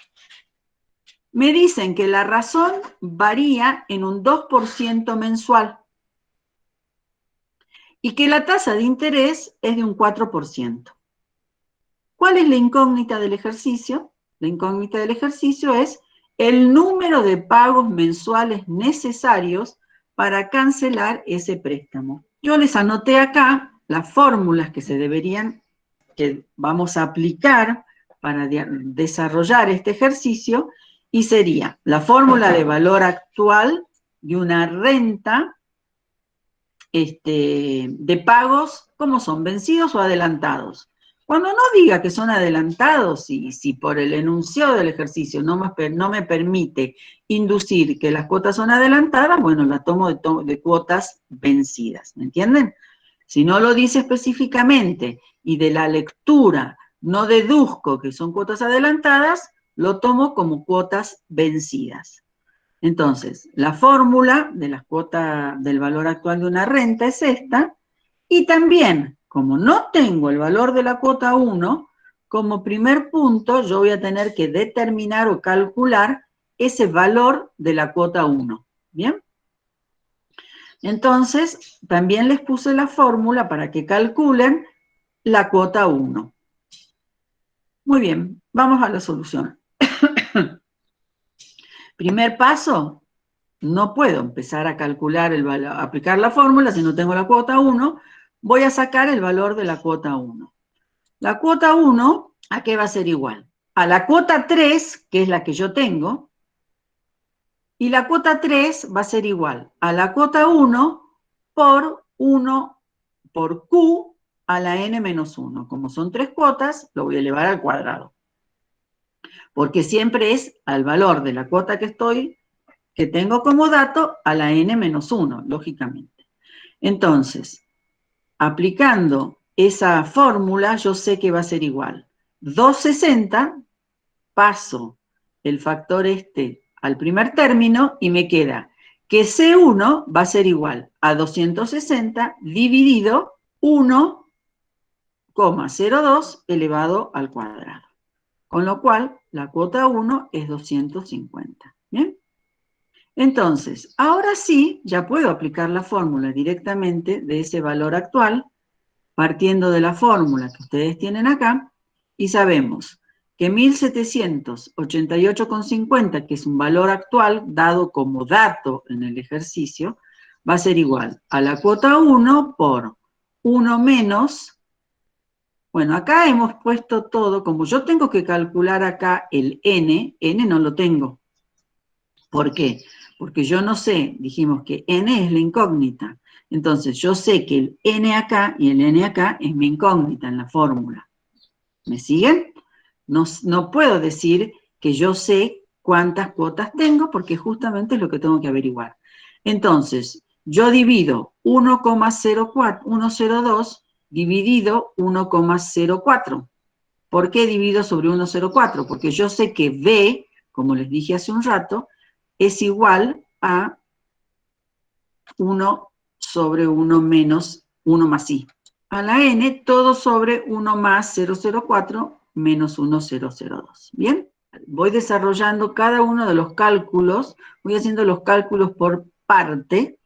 Me dicen que la razón varía en un 2% mensual y que la tasa de interés es de un 4%. ¿Cuál es la incógnita del ejercicio? La incógnita del ejercicio es el número de pagos mensuales necesarios para cancelar ese préstamo. Yo les anoté acá las fórmulas que vamos a aplicar para desarrollar este ejercicio, y sería la fórmula de valor actual de una renta de pagos, ¿cómo son? ¿Vencidos o adelantados? Cuando no diga que son adelantados, y si por el enunciado del ejercicio no me permite inducir que las cuotas son adelantadas, bueno, la tomo de cuotas vencidas, ¿me entienden? Si no lo dice específicamente y de la lectura no deduzco que son cuotas adelantadas, lo tomo como cuotas vencidas. Entonces, la fórmula de las cuotas del valor actual de una renta es esta, y también, como no tengo el valor de la cuota 1, como primer punto yo voy a tener que determinar o calcular ese valor de la cuota 1, ¿bien? Entonces, también les puse la fórmula para que calculen la cuota 1. Muy bien, vamos a la solución. Primer paso, no puedo empezar a calcular aplicar la fórmula si no tengo la cuota 1, voy a sacar el valor de la cuota 1. La cuota 1, ¿a qué va a ser igual? A la cuota 3, que es la que yo tengo, y la cuota 3 va a ser igual a la cuota 1 por Q a la n menos 1. Como son 3 cuotas, lo voy a elevar al cuadrado. Porque siempre es al valor de la cuota que tengo como dato a la n menos 1, lógicamente. Entonces, aplicando esa fórmula, yo sé que va a ser igual. 260, paso el factor al primer término y me queda que C1 va a ser igual a 260 dividido 1,02 elevado al cuadrado. Con lo cual, la cuota 1 es 250. ¿Bien? Entonces, ahora sí, ya puedo aplicar la fórmula directamente de ese valor actual, partiendo de la fórmula que ustedes tienen acá, y sabemos que 1788,50, que es un valor actual dado como dato en el ejercicio, va a ser igual a la cuota 1 por 1 menos, bueno, acá hemos puesto todo, como yo tengo que calcular acá el n no lo tengo. ¿Por qué? Porque yo no sé, dijimos que n es la incógnita. Entonces yo sé que el n acá y el n acá es mi incógnita en la fórmula. ¿Me siguen? No puedo decir que yo sé cuántas cuotas tengo, porque justamente es lo que tengo que averiguar. Entonces, yo divido 1,02 dividido 1,04. ¿Por qué divido sobre 1,04? Porque yo sé que B, como les dije hace un rato, es igual a 1 sobre 1 menos 1 más I. A la n, todo sobre 1 más 0,04 menos 1,002. ¿Bien? Voy desarrollando cada uno de los cálculos, voy haciendo los cálculos por parte.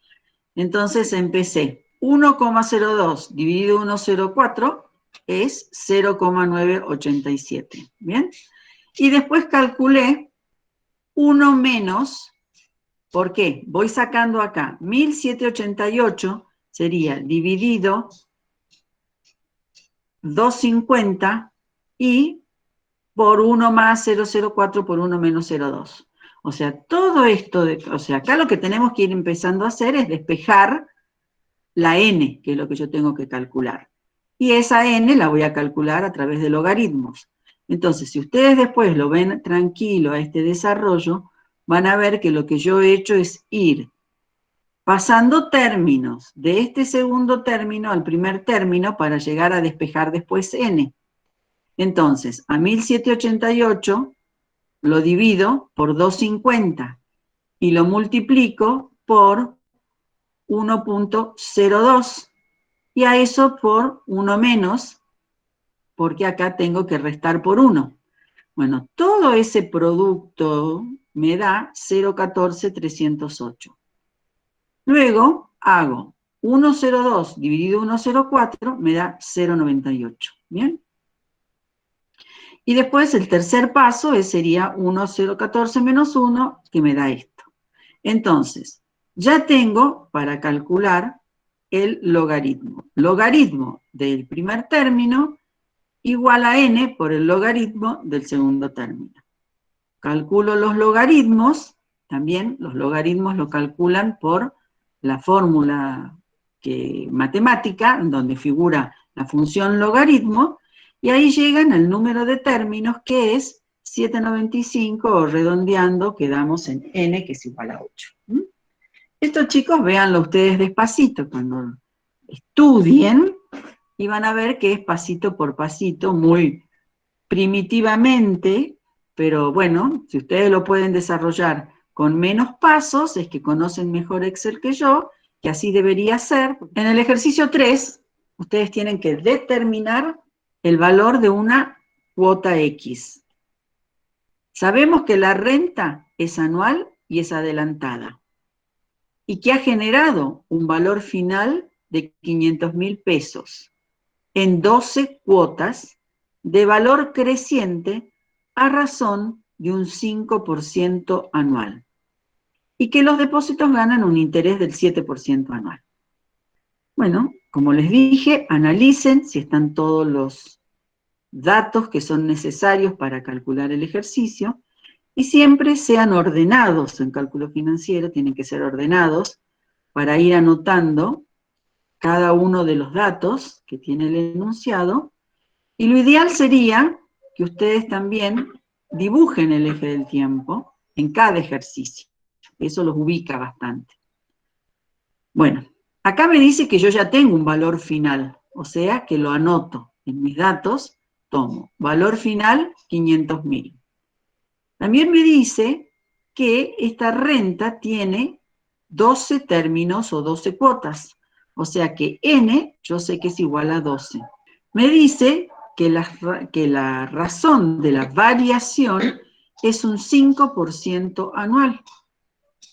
Entonces empecé. 1,02 dividido 1,04 es 0,987. ¿Bien? Y después calculé 1 menos, ¿por qué? Voy sacando acá. 1788 sería dividido 250 y por 1 más 0,04 por 1 menos 0,2. O sea, todo esto, acá lo que tenemos que ir empezando a hacer es despejar la n, que es lo que yo tengo que calcular. Y esa n la voy a calcular a través de logaritmos. Entonces, si ustedes después lo ven tranquilo a este desarrollo, van a ver que lo que yo he hecho es ir pasando términos de este segundo término al primer término para llegar a despejar después n. Entonces, a 1788 lo divido por 250 y lo multiplico por 1,02 y a eso por 1 menos, porque acá tengo que restar por 1. Bueno, todo ese producto me da 0,14308. Luego hago 1,02 dividido 1,04 me da 0,98. ¿Bien? Y después el tercer paso sería 1,014 menos 1, que me da esto. Entonces, ya tengo para calcular el logaritmo. Logaritmo del primer término igual a n por el logaritmo del segundo término. Calculo los logaritmos, también los logaritmos lo calculan por la fórmula matemática, donde figura la función logaritmo, y ahí llegan al número de términos que es 795, o redondeando quedamos en n, que es igual a 8. Esto, chicos, véanlo ustedes despacito cuando estudien, y van a ver que es pasito por pasito, muy primitivamente, pero bueno, si ustedes lo pueden desarrollar con menos pasos, es que conocen mejor Excel que yo, que así debería ser. En el ejercicio 3, ustedes tienen que determinar el valor de una cuota X. Sabemos que la renta es anual y es adelantada, y que ha generado un valor final de 500.000 pesos en 12 cuotas de valor creciente a razón de un 5% anual, y que los depósitos ganan un interés del 7% anual. Bueno, como les dije, analicen si están todos los datos que son necesarios para calcular el ejercicio, y siempre sean ordenados en cálculo financiero, tienen que ser ordenados para ir anotando cada uno de los datos que tiene el enunciado, y lo ideal sería que ustedes también dibujen el eje del tiempo en cada ejercicio. Eso los ubica bastante. Bueno, acá me dice que yo ya tengo un valor final, o sea que lo anoto. En mis datos tomo valor final 500.000. También me dice que esta renta tiene 12 términos o 12 cuotas, o sea que n yo sé que es igual a 12. Me dice que la razón de la variación es un 5% anual.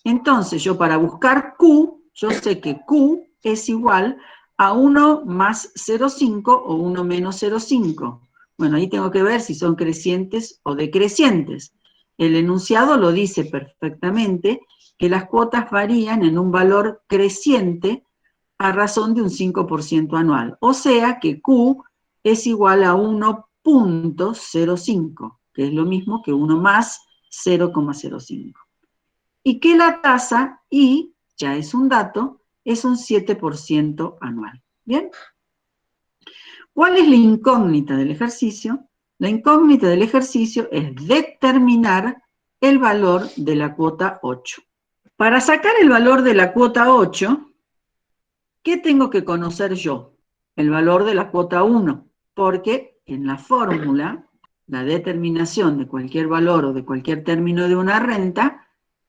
Entonces, yo para buscar Q, yo sé que Q es igual a 1 más 0,5 o 1 menos 0,5. Bueno, ahí tengo que ver si son crecientes o decrecientes. El enunciado lo dice perfectamente, que las cuotas varían en un valor creciente a razón de un 5% anual. O sea que Q es igual a 1.05, que es lo mismo que 1 más 0,05. Y que la tasa I, ya es un dato, es un 7% anual. ¿Bien? ¿Cuál es la incógnita del ejercicio? La incógnita del ejercicio es determinar el valor de la cuota 8. Para sacar el valor de la cuota 8, ¿qué tengo que conocer yo? El valor de la cuota 1, porque en la fórmula, la determinación de cualquier valor o de cualquier término de una renta,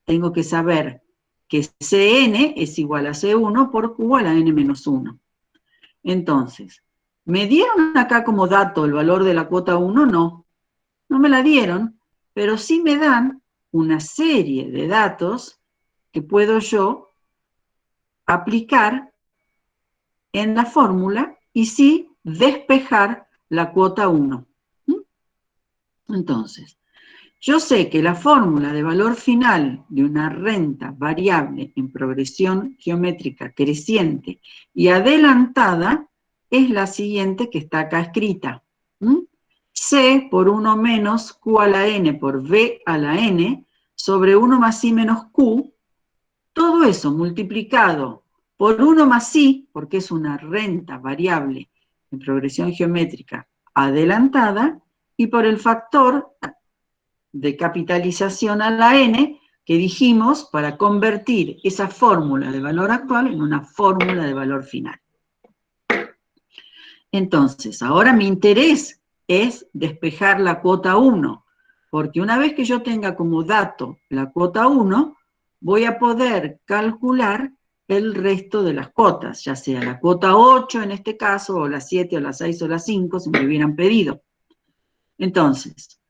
tengo que saber que Cn es igual a C1 por Q a la n menos 1. Entonces, ¿me dieron acá como dato el valor de la cuota 1? No, no me la dieron, pero sí me dan una serie de datos que puedo yo aplicar en la fórmula y sí despejar la cuota 1. Entonces, yo sé que la fórmula de valor final de una renta variable en progresión geométrica creciente y adelantada es la siguiente que está acá escrita. C por 1 menos Q a la N por V a la N sobre 1 más I menos Q, todo eso multiplicado por 1 más I, porque es una renta variable en progresión geométrica adelantada, y por el factor de capitalización a la n, que dijimos para convertir esa fórmula de valor actual en una fórmula de valor final. Entonces, ahora mi interés es despejar la cuota 1, porque una vez que yo tenga como dato la cuota 1, voy a poder calcular el resto de las cuotas, ya sea la cuota 8 en este caso, o la 7, o la 6, o la 5, si me hubieran pedido. Entonces,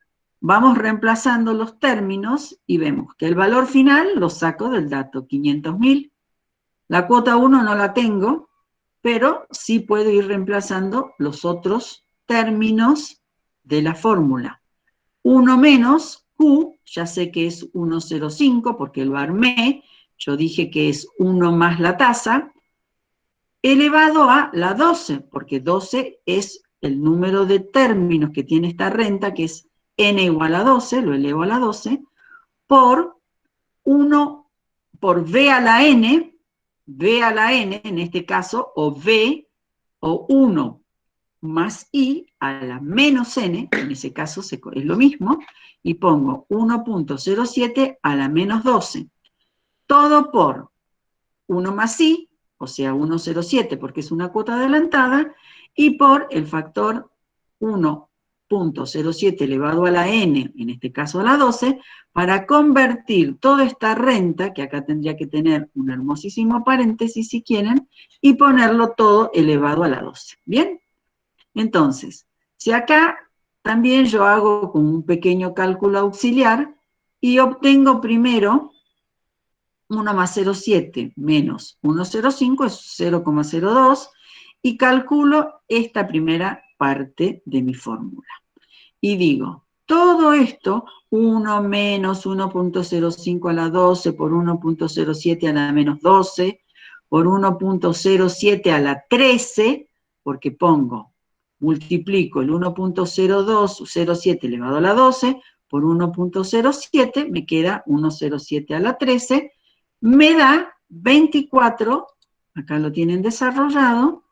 vamos reemplazando los términos y vemos que el valor final lo saco del dato 500.000. La cuota 1 no la tengo, pero sí puedo ir reemplazando los otros términos de la fórmula. 1 menos Q, ya sé que es 1,05 porque lo armé, yo dije que es 1 más la tasa, elevado a la 12, porque 12 es el número de términos que tiene esta renta, que es n igual a 12, lo elevo a la 12, por 1, por v a la n en este caso, o v, o 1 más i a la menos n, en ese caso es lo mismo, y pongo 1.07 a la menos 12. Todo por 1 más i, o sea, 1,07 porque es una cuota adelantada, y por el factor 1.07 elevado a la n, en este caso a la 12, para convertir toda esta renta, que acá tendría que tener un hermosísimo paréntesis si quieren, y ponerlo todo elevado a la 12. ¿Bien? Entonces, si acá también yo hago con un pequeño cálculo auxiliar y obtengo primero 1 más 0,7 menos 1,05 es 0,02 y calculo esta primera parte de mi fórmula. Y digo, todo esto, 1 menos 1.05 a la 12 por 1.07 a la menos 12, por 1.07 a la 13, porque multiplico el 1.07 elevado a la 12 por 1.07, me queda 1.07 a la 13, me da 24, acá lo tienen desarrollado,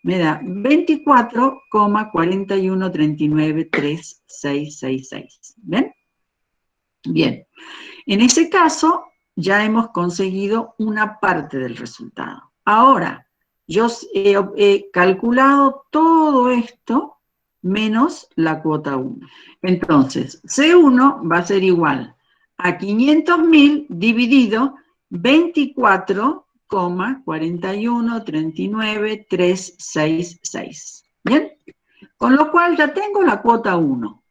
me da 24,41393666. ¿Ven? Bien. En ese caso, ya hemos conseguido una parte del resultado. Ahora, yo he calculado todo esto menos la cuota 1. Entonces, C1 va a ser igual a 500.000 dividido 24,41393666. ¿Bien? Con lo cual ya tengo la cuota 1.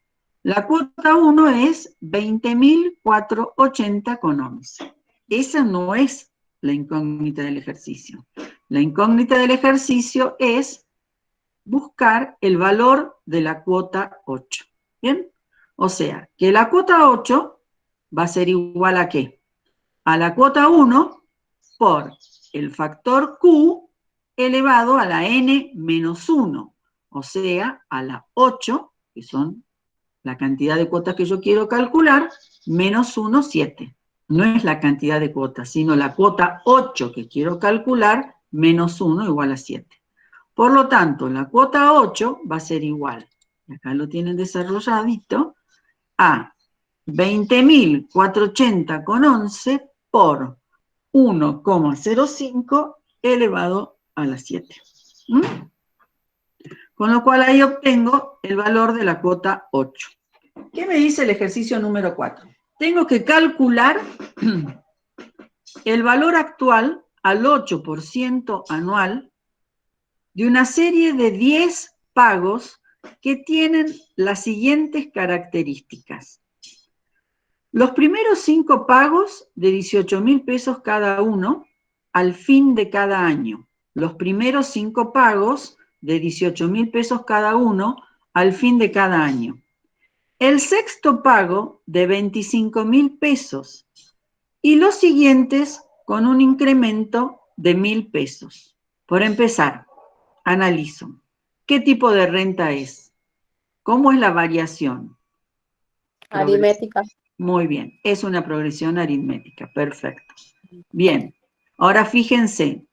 La cuota 1 es 20.480,11. Esa no es la incógnita del ejercicio. La incógnita del ejercicio es buscar el valor de la cuota 8. ¿Bien? O sea, que la cuota 8 va a ser igual a ¿qué? A la cuota 1 por el factor Q elevado a la n menos 1, o sea, a la 8, que son la cantidad de cuotas que yo quiero calcular, menos 1, 7. No es la cantidad de cuotas, sino la cuota 8 que quiero calcular, menos 1 igual a 7. Por lo tanto, la cuota 8 va a ser igual, acá lo tienen desarrolladito, a 20.480,11 por 1,05 elevado a la 7. ¿Mm? Con lo cual ahí obtengo el valor de la cuota 8. ¿Qué me dice el ejercicio número 4? Tengo que calcular el valor actual al 8% anual de una serie de 10 pagos que tienen las siguientes características. Los primeros 5 pagos de 18.000 pesos cada uno al fin de cada año. Los primeros 5 pagos de 18.000 pesos cada uno al fin de cada año. El sexto pago de 25.000 pesos y los siguientes con un incremento de 1.000 pesos. Por empezar, analizo. ¿Qué tipo de renta es? ¿Cómo es la variación? Aritmética. Muy bien, es una progresión aritmética, perfecto. Bien, ahora fíjense,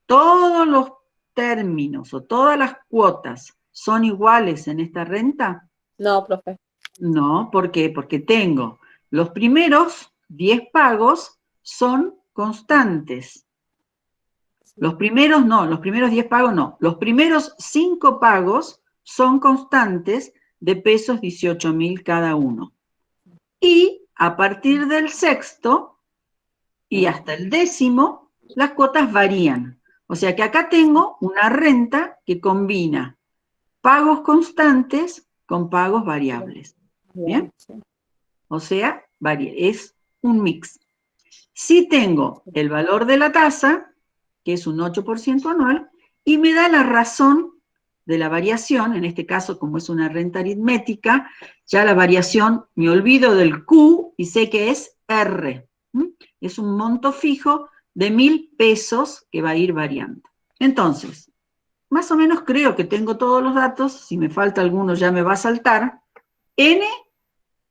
todos los términos o todas las cuotas son iguales en esta renta. No, profe. No, ¿por qué? Porque tengo los primeros 10 pagos son constantes. Los primeros 10 pagos no. Los primeros 5 pagos son constantes de pesos 18.000 cada uno. Y a partir del sexto y hasta el décimo, las cuotas varían. O sea que acá tengo una renta que combina pagos constantes con pagos variables. ¿Bien? O sea, es un mix. Si tengo el valor de la tasa, que es un 8% anual, y me da la razón de la variación, en este caso, como es una renta aritmética, ya la variación, me olvido del Q y sé que es R. Es un monto fijo de 1.000 pesos que va a ir variando. Entonces, más o menos creo que tengo todos los datos, si me falta alguno ya me va a saltar. N,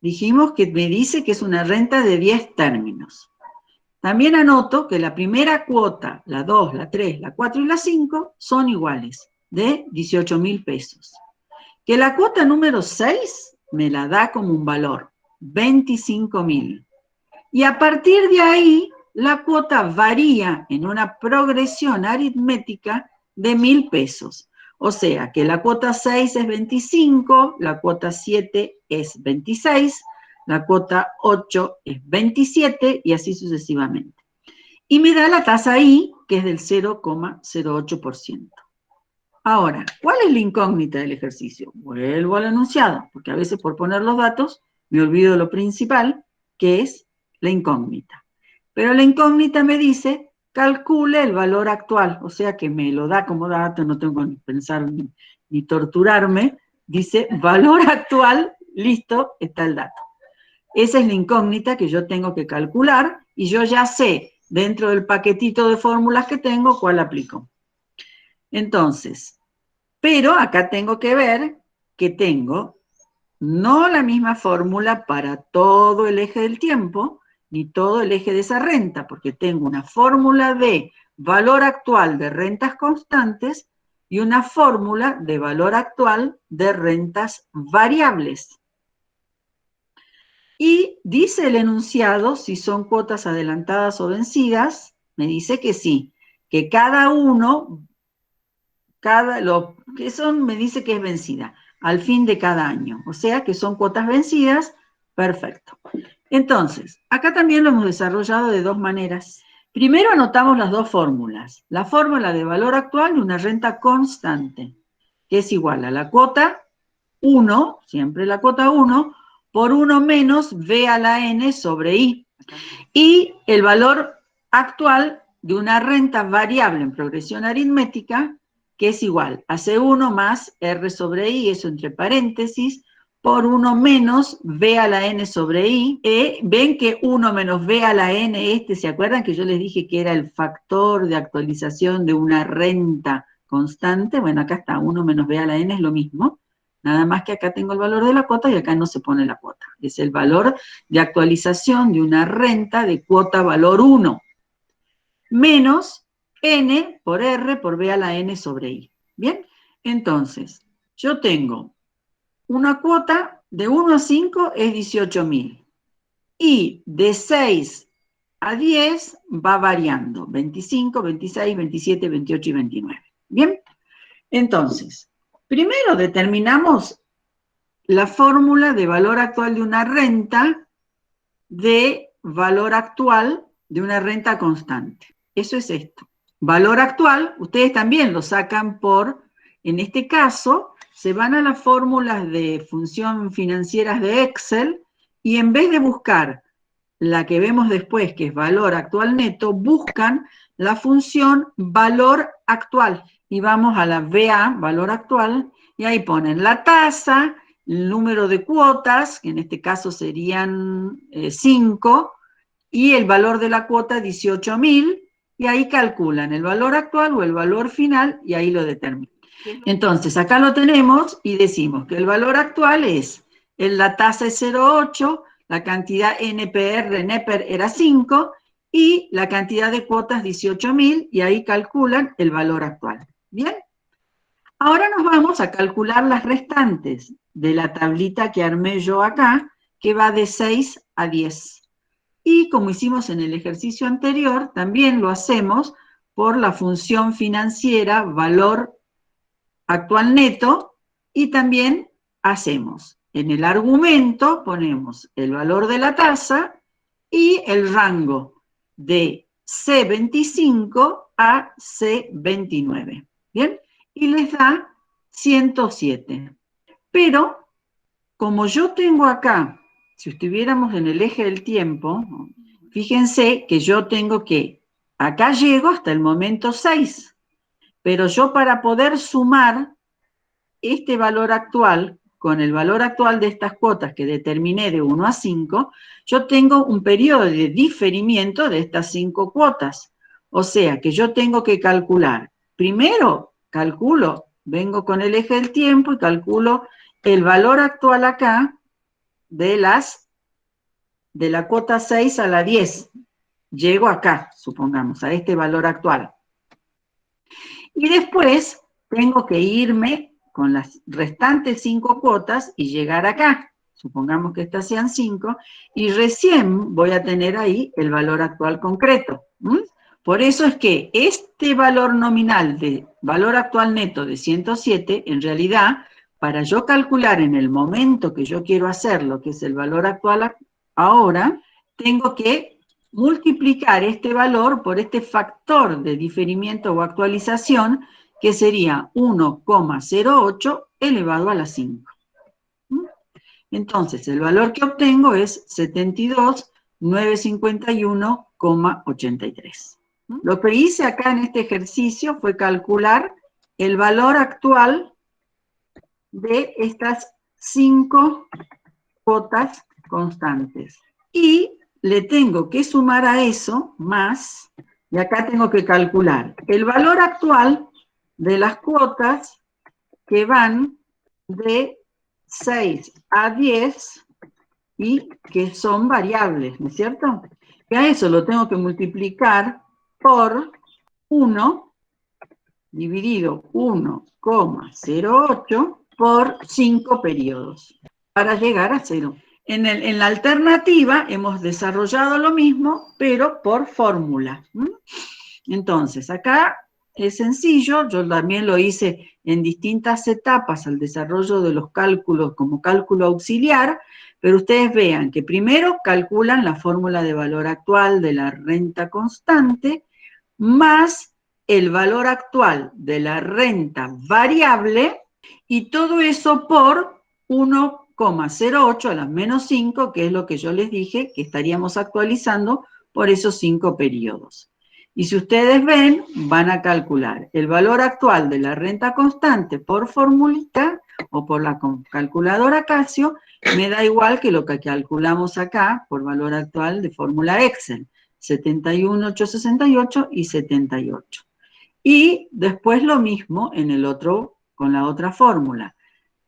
dijimos que me dice que es una renta de 10 términos. También anoto que la primera cuota, la 2, la 3, la 4 y la 5 son iguales, de 18.000 pesos. Que la cuota número 6 me la da como un valor, 25.000. Y a partir de ahí, la cuota varía en una progresión aritmética de 1.000 pesos. O sea, que la cuota 6 es 25, la cuota 7 es 26, la cuota 8 es 27 y así sucesivamente. Y me da la tasa I, que es del 0,08%. Ahora, ¿cuál es la incógnita del ejercicio? Vuelvo al enunciado, porque a veces por poner los datos me olvido de lo principal, que es la incógnita. Pero la incógnita me dice, calcule el valor actual, o sea que me lo da como dato, no tengo que pensar ni torturarme, dice valor actual, listo, está el dato. Esa es la incógnita que yo tengo que calcular y yo ya sé, dentro del paquetito de fórmulas que tengo, cuál aplico. Entonces, pero acá tengo que ver que tengo no la misma fórmula para todo el eje del tiempo, ni todo el eje de esa renta, porque tengo una fórmula de valor actual de rentas constantes y una fórmula de valor actual de rentas variables. Y dice el enunciado, si son cuotas adelantadas o vencidas, me dice que sí, que cada uno, lo que son, me dice que es vencida, al fin de cada año. O sea que son cuotas vencidas, perfecto. Entonces, acá también lo hemos desarrollado de dos maneras. Primero anotamos las dos fórmulas. La fórmula de valor actual de una renta constante, que es igual a la cuota 1, siempre la cuota 1, por 1 menos V a la N sobre I. Y el valor actual de una renta variable en progresión aritmética, que es igual a C1 más R sobre I, eso entre paréntesis, por 1 menos V a la N sobre I. Ven que 1 menos V a la N, ¿se acuerdan que yo les dije que era el factor de actualización de una renta constante? Bueno, acá está, 1 menos V a la N es lo mismo. Nada más que acá tengo el valor de la cuota y acá no se pone la cuota. Es el valor de actualización de una renta de cuota valor 1. Menos N por R por B a la N sobre I. ¿Bien? Entonces, yo tengo una cuota de 1 a 5 es 18.000. Y de 6 a 10 va variando. 25, 26, 27, 28 y 29. ¿Bien? Entonces, primero determinamos la fórmula de valor actual de una renta de valor actual de una renta constante. Eso es esto. Valor actual, ustedes también lo sacan por, en este caso, se van a las fórmulas de función financieras de Excel y en vez de buscar la que vemos después, que es valor actual neto, buscan la función valor actual. Y vamos a la VA, valor actual, y ahí ponen la tasa, el número de cuotas, que en este caso serían 5, y el valor de la cuota 18.000, y ahí calculan el valor actual o el valor final, y ahí lo determinan. Entonces, acá lo tenemos y decimos que el valor actual es, la tasa es 0,8, la cantidad NPR era 5, y la cantidad de cuotas 18.000, y ahí calculan el valor actual. ¿Bien? Ahora nos vamos a calcular las restantes de la tablita que armé yo acá, que va de 6 a 10. Y como hicimos en el ejercicio anterior, también lo hacemos por la función financiera valor actual neto, y también hacemos, en el argumento ponemos el valor de la tasa y el rango de C25 a C29. ¿Bien? Y les da 107. Pero, como yo tengo acá, si estuviéramos en el eje del tiempo, fíjense que yo tengo que, acá llego hasta el momento 6, pero yo para poder sumar este valor actual con el valor actual de estas cuotas que determiné de 1 a 5, yo tengo un periodo de diferimiento de estas 5 cuotas. O sea que yo tengo que calcular primero calculo, vengo con el eje del tiempo y calculo el valor actual acá de la cuota 6 a la 10. Llego acá, supongamos, a este valor actual. Y después tengo que irme con las restantes 5 cuotas y llegar acá. Supongamos que estas sean 5, y recién voy a tener ahí el valor actual concreto. Por eso es que este valor nominal de valor actual neto de 107, en realidad, para yo calcular en el momento que yo quiero hacerlo, que es el valor actual ahora, tengo que multiplicar este valor por este factor de diferimiento o actualización, que sería 1,08 elevado a la 5. Entonces, el valor que obtengo es 72.951,83. Lo que hice acá en este ejercicio fue calcular el valor actual de estas 5 cuotas constantes. Y le tengo que sumar a eso más, y acá tengo que calcular el valor actual de las cuotas que van de 6 a 10 y que son variables, ¿no es cierto? Y a eso lo tengo que multiplicar por 1 dividido 1,08 por 5 periodos para llegar a 0. En la alternativa hemos desarrollado lo mismo, pero por fórmula. Entonces, acá es sencillo, yo también lo hice en distintas etapas al desarrollo de los cálculos como cálculo auxiliar, pero ustedes vean que primero calculan la fórmula de valor actual de la renta constante, más el valor actual de la renta variable, y todo eso por 1,08 a las menos 5, que es lo que yo les dije que estaríamos actualizando por esos 5 periodos. Y si ustedes ven, van a calcular el valor actual de la renta constante por formulita o por la calculadora Casio, me da igual que lo que calculamos acá por valor actual de fórmula Excel, 71.868 y 78. Y después lo mismo en el otro, con la otra fórmula.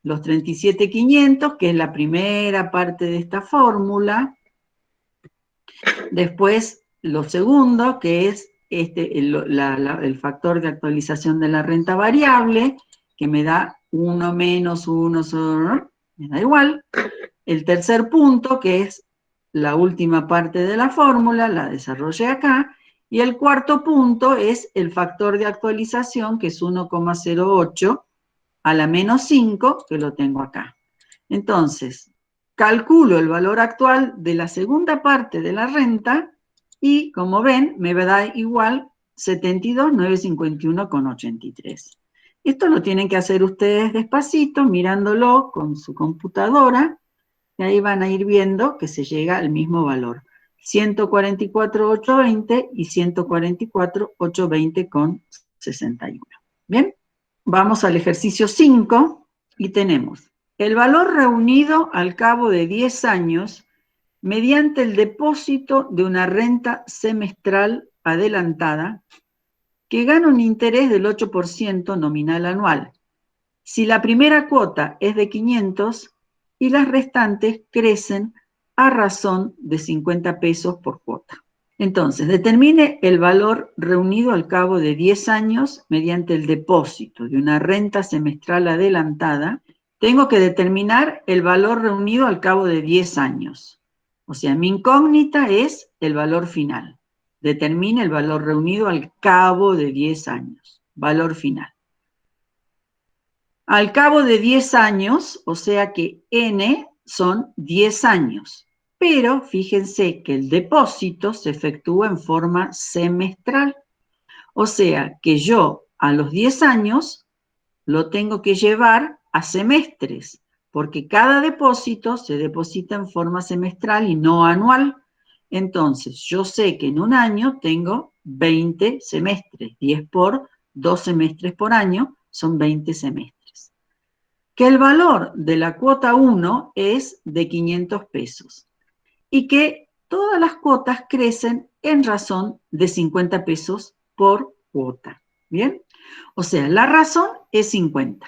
Los 37.500, que es la primera parte de esta fórmula. Después lo segundo, que es el factor de actualización de la renta variable, que me da 1 menos 1, me da igual. El tercer punto, que es la última parte de la fórmula, la desarrollé acá. Y el cuarto punto es el factor de actualización, que es 1,08 a la menos 5, que lo tengo acá. Entonces, calculo el valor actual de la segunda parte de la renta y, como ven, me da igual 72.951,83. Esto lo tienen que hacer ustedes despacito, mirándolo con su computadora, y ahí van a ir viendo que se llega al mismo valor. 144.820 y 144.820,61. ¿Bien? Vamos al ejercicio 5 y tenemos el valor reunido al cabo de 10 años mediante el depósito de una renta semestral adelantada que gana un interés del 8% nominal anual, si la primera cuota es de 500 y las restantes crecen a razón de 50 pesos por cuota. Entonces, determine el valor reunido al cabo de 10 años mediante el depósito de una renta semestral adelantada. Tengo que determinar el valor reunido al cabo de 10 años. O sea, mi incógnita es el valor final. Determine el valor reunido al cabo de 10 años. Valor final. Al cabo de 10 años, o sea que N son 10 años. Pero fíjense que el depósito se efectúa en forma semestral. O sea que yo a los 10 años lo tengo que llevar a semestres, porque cada depósito se deposita en forma semestral y no anual. Entonces, yo sé que en un año tengo 20 semestres, 10 por 2 semestres por año, son 20 semestres. Que el valor de la cuota 1 es de 500 pesos y que todas las cuotas crecen en razón de 50 pesos por cuota. ¿Bien? O sea, la razón es 50.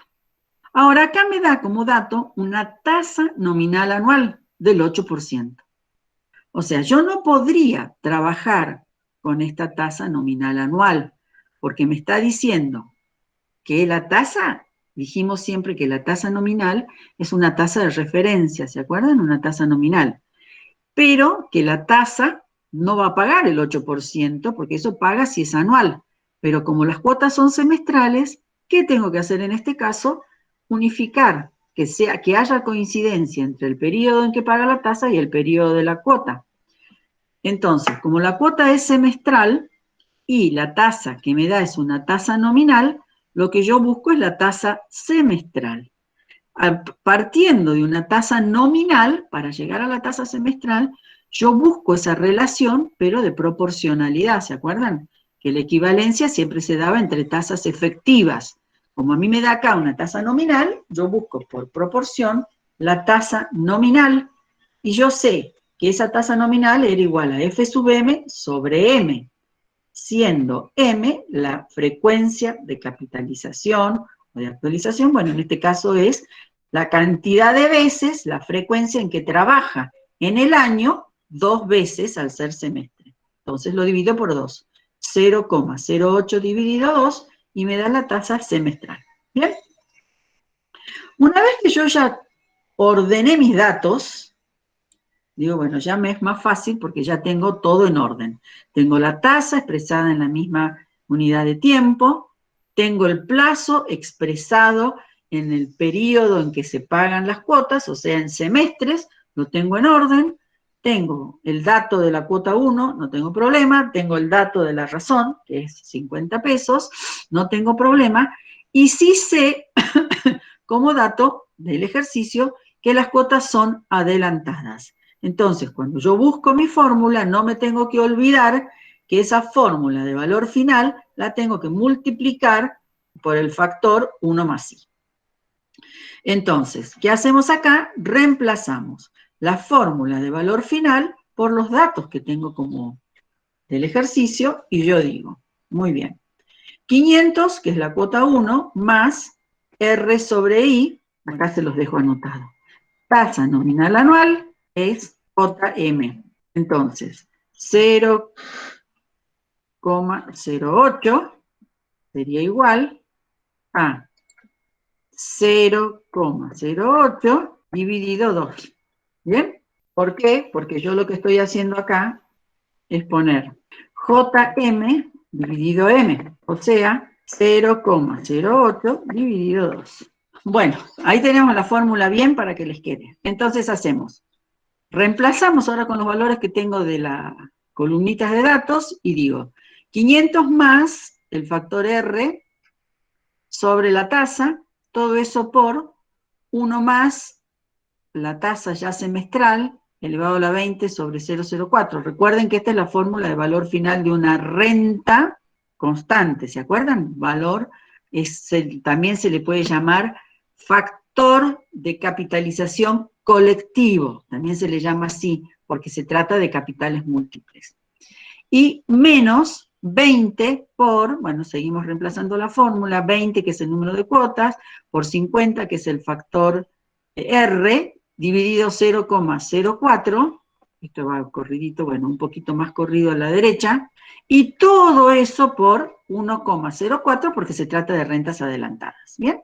Ahora acá me da como dato una tasa nominal anual del 8%. O sea, yo no podría trabajar con esta tasa nominal anual, porque me está diciendo que la tasa, dijimos siempre que la tasa nominal es una tasa de referencia, ¿se acuerdan? Una tasa nominal. Pero que la tasa no va a pagar el 8%, porque eso paga si es anual. Pero como las cuotas son semestrales, ¿qué tengo que hacer en este caso? Unificar, que haya coincidencia entre el periodo en que paga la tasa y el periodo de la cuota. Entonces, como la cuota es semestral y la tasa que me da es una tasa nominal, lo que yo busco es la tasa semestral. Partiendo de una tasa nominal, para llegar a la tasa semestral, yo busco esa relación, pero de proporcionalidad, ¿se acuerdan? Que la equivalencia siempre se daba entre tasas efectivas. Como a mí me da acá una tasa nominal, yo busco por proporción la tasa nominal, y yo sé que esa tasa nominal era igual a F sub M sobre M, siendo M la frecuencia de capitalización o de actualización, bueno, en este caso es la cantidad de veces, la frecuencia en que trabaja en el año 2 veces al ser semestre. Entonces lo divido por 2. 0,08 dividido 2 y me da la tasa semestral. ¿Bien? Una vez que yo ya ordené mis datos, digo, bueno, ya me es más fácil porque ya tengo todo en orden. Tengo la tasa expresada en la misma unidad de tiempo, tengo el plazo expresado en el periodo en que se pagan las cuotas, o sea, en semestres, lo tengo en orden, tengo el dato de la cuota 1, no tengo problema, tengo el dato de la razón, que es 50 pesos, no tengo problema, y sí sé, como dato del ejercicio, que las cuotas son adelantadas. Entonces, cuando yo busco mi fórmula, no me tengo que olvidar que esa fórmula de valor final la tengo que multiplicar por el factor 1 más i. Entonces, ¿qué hacemos acá? Reemplazamos la fórmula de valor final por los datos que tengo como del ejercicio, y yo digo, muy bien, 500, que es la cuota 1, más R sobre I, acá se los dejo anotado. Tasa nominal anual es JM. Entonces, 0,08 sería igual a 0,08 dividido 2. ¿Bien? ¿Por qué? Porque yo lo que estoy haciendo acá es poner JM dividido M, o sea, 0,08 dividido 2. Bueno, ahí tenemos la fórmula bien para que les quede. Entonces hacemos, reemplazamos ahora con los valores que tengo de las columnitas de datos y digo, 500 más el factor R sobre la tasa, todo eso por 1 más la tasa ya semestral, elevado a la 20 sobre 0,04. Recuerden que esta es la fórmula de valor final de una renta constante, ¿se acuerdan? Valor, también se le puede llamar factor de capitalización colectivo, también se le llama así, porque se trata de capitales múltiples. Y menos 20 por, bueno, seguimos reemplazando la fórmula, 20 que es el número de cuotas, por 50 que es el factor R, dividido 0,04, esto va corridito, bueno, un poquito más corrido a la derecha, y todo eso por 1,04 porque se trata de rentas adelantadas, ¿bien?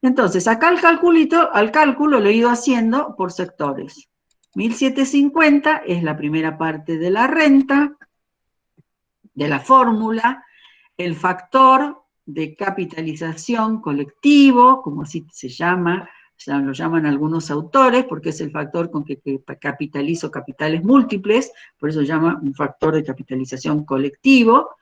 Entonces, acá al cálculo lo he ido haciendo por sectores. 1750 es la primera parte de la renta, de la fórmula, el factor de capitalización colectivo, como así se llama, lo llaman algunos autores, porque es el factor con que capitalizo capitales múltiples, por eso se llama un factor de capitalización colectivo,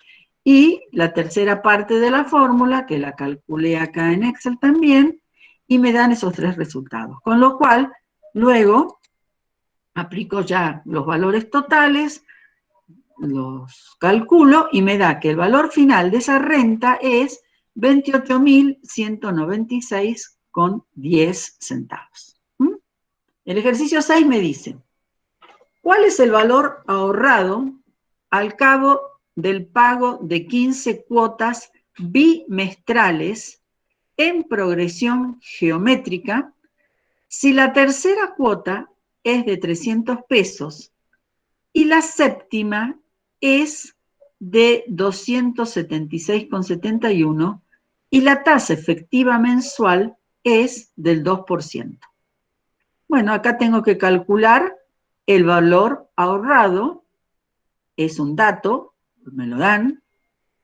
y la tercera parte de la fórmula, que la calculé acá en Excel también, y me dan esos tres resultados. Con lo cual, luego, aplico ya los valores totales, los calculo y me da que el valor final de esa renta es 28.196,10 centavos. El ejercicio 6 me dice, ¿cuál es el valor ahorrado al cabo del pago de 15 cuotas bimestrales en progresión geométrica si la tercera cuota es de 300 pesos y la séptima es de 276,71 y la tasa efectiva mensual es del 2%. Bueno, acá tengo que calcular el valor ahorrado, es un dato, me lo dan,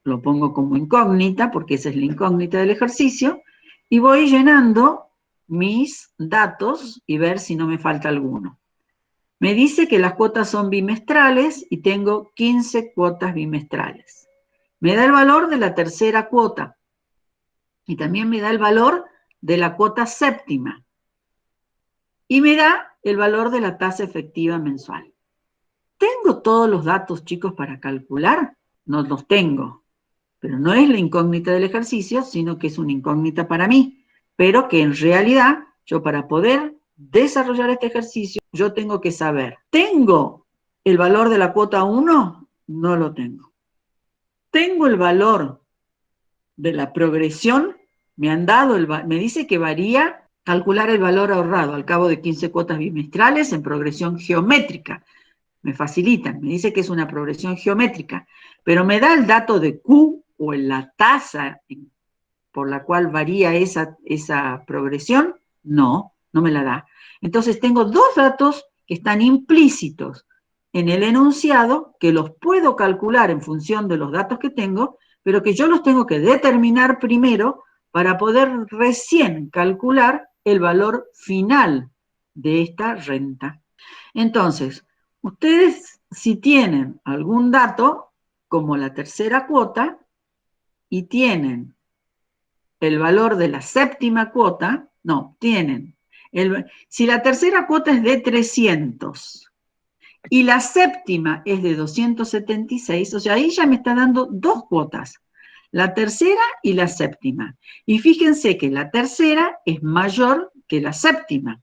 lo pongo como incógnita, porque esa es la incógnita del ejercicio, y voy llenando mis datos y ver si no me falta alguno. Me dice que las cuotas son bimestrales y tengo 15 cuotas bimestrales. Me da el valor de la tercera cuota y también me da el valor de la cuota séptima y me da el valor de la tasa efectiva mensual. ¿Tengo todos los datos, chicos, para calcular? No los tengo, pero no es la incógnita del ejercicio, sino que es una incógnita para mí, pero que en realidad yo para poder desarrollar este ejercicio, yo tengo que saber, ¿tengo el valor de la cuota 1? No lo tengo. ¿Tengo el valor de la progresión? Me han dado, me dice que varía calcular el valor ahorrado al cabo de 15 cuotas bimestrales en progresión geométrica. Me facilitan, me dice que es una progresión geométrica, pero me da el dato de Q o en la tasa por la cual varía esa progresión, no me la da. Entonces tengo dos datos que están implícitos en el enunciado, que los puedo calcular en función de los datos que tengo, pero que yo los tengo que determinar primero para poder recién calcular el valor final de esta renta. Entonces, ustedes si tienen algún dato, como la tercera cuota, y tienen el valor de la séptima cuota, no, tienen, si la tercera cuota es de 300 y la séptima es de 276, o sea, ahí ya me está dando dos cuotas, la tercera y la séptima. Y fíjense que la tercera es mayor que la séptima.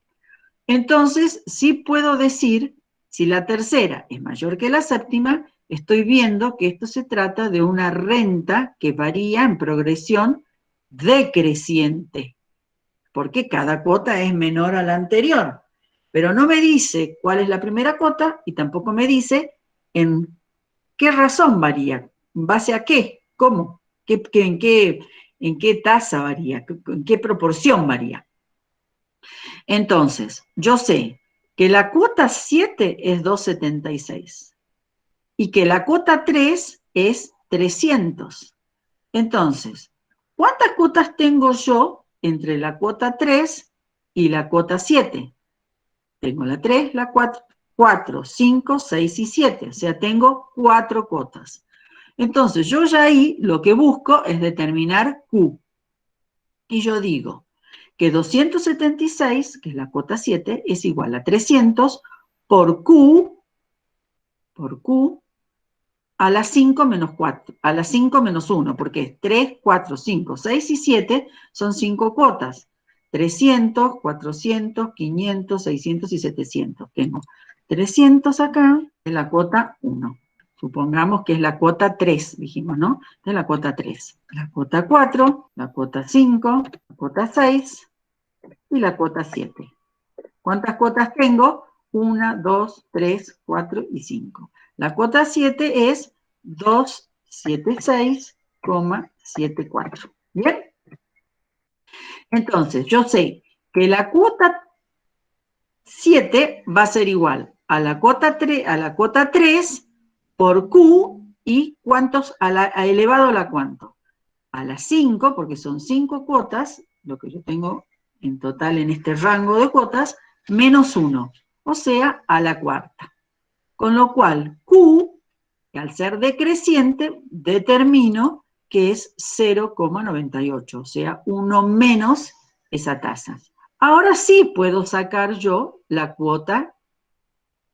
Entonces, sí puedo decir, si la tercera es mayor que la séptima, estoy viendo que esto se trata de una renta que varía en progresión decreciente, porque cada cuota es menor a la anterior. Pero no me dice cuál es la primera cuota y tampoco me dice en qué razón varía, en base a qué, cómo, en qué tasa varía, en qué proporción varía. Entonces, yo sé que la cuota 7 es 276 y que la cuota 3 es 300. Entonces, ¿cuántas cuotas tengo yo entre la cuota 3 y la cuota 7? Tengo la 3, la 4, 5, 6 y 7. O sea, tengo 4 cuotas. Entonces, yo ya ahí lo que busco es determinar Q. Y yo digo que 276, que es la cuota 7, es igual a 300 por Q a la 5 menos 4, a la 5 menos 1, porque es 3, 4, 5, 6 y 7 son 5 cuotas. 300, 400, 500, 600 y 700. Tengo 300 acá de la cuota 1. Supongamos que es la cuota 3, dijimos, ¿no? De la cuota 3. La cuota 4, la cuota 5, la cuota 6 y la cuota 7. ¿Cuántas cuotas tengo? 1, 2, 3, 4 y 5. La cuota 7 es 276,74. ¿Bien? Entonces, yo sé que la cuota 7 va a ser igual a la cuota 3 por Q y ¿cuántos? Elevado a la cuánto. A la 5, porque son 5 cuotas, lo que yo tengo en total en este rango de cuotas, menos 1, o sea, a la cuarta. Con lo cual, Q, que al ser decreciente, determino que es 0,98, o sea, 1 menos esa tasa. Ahora sí puedo sacar yo la cuota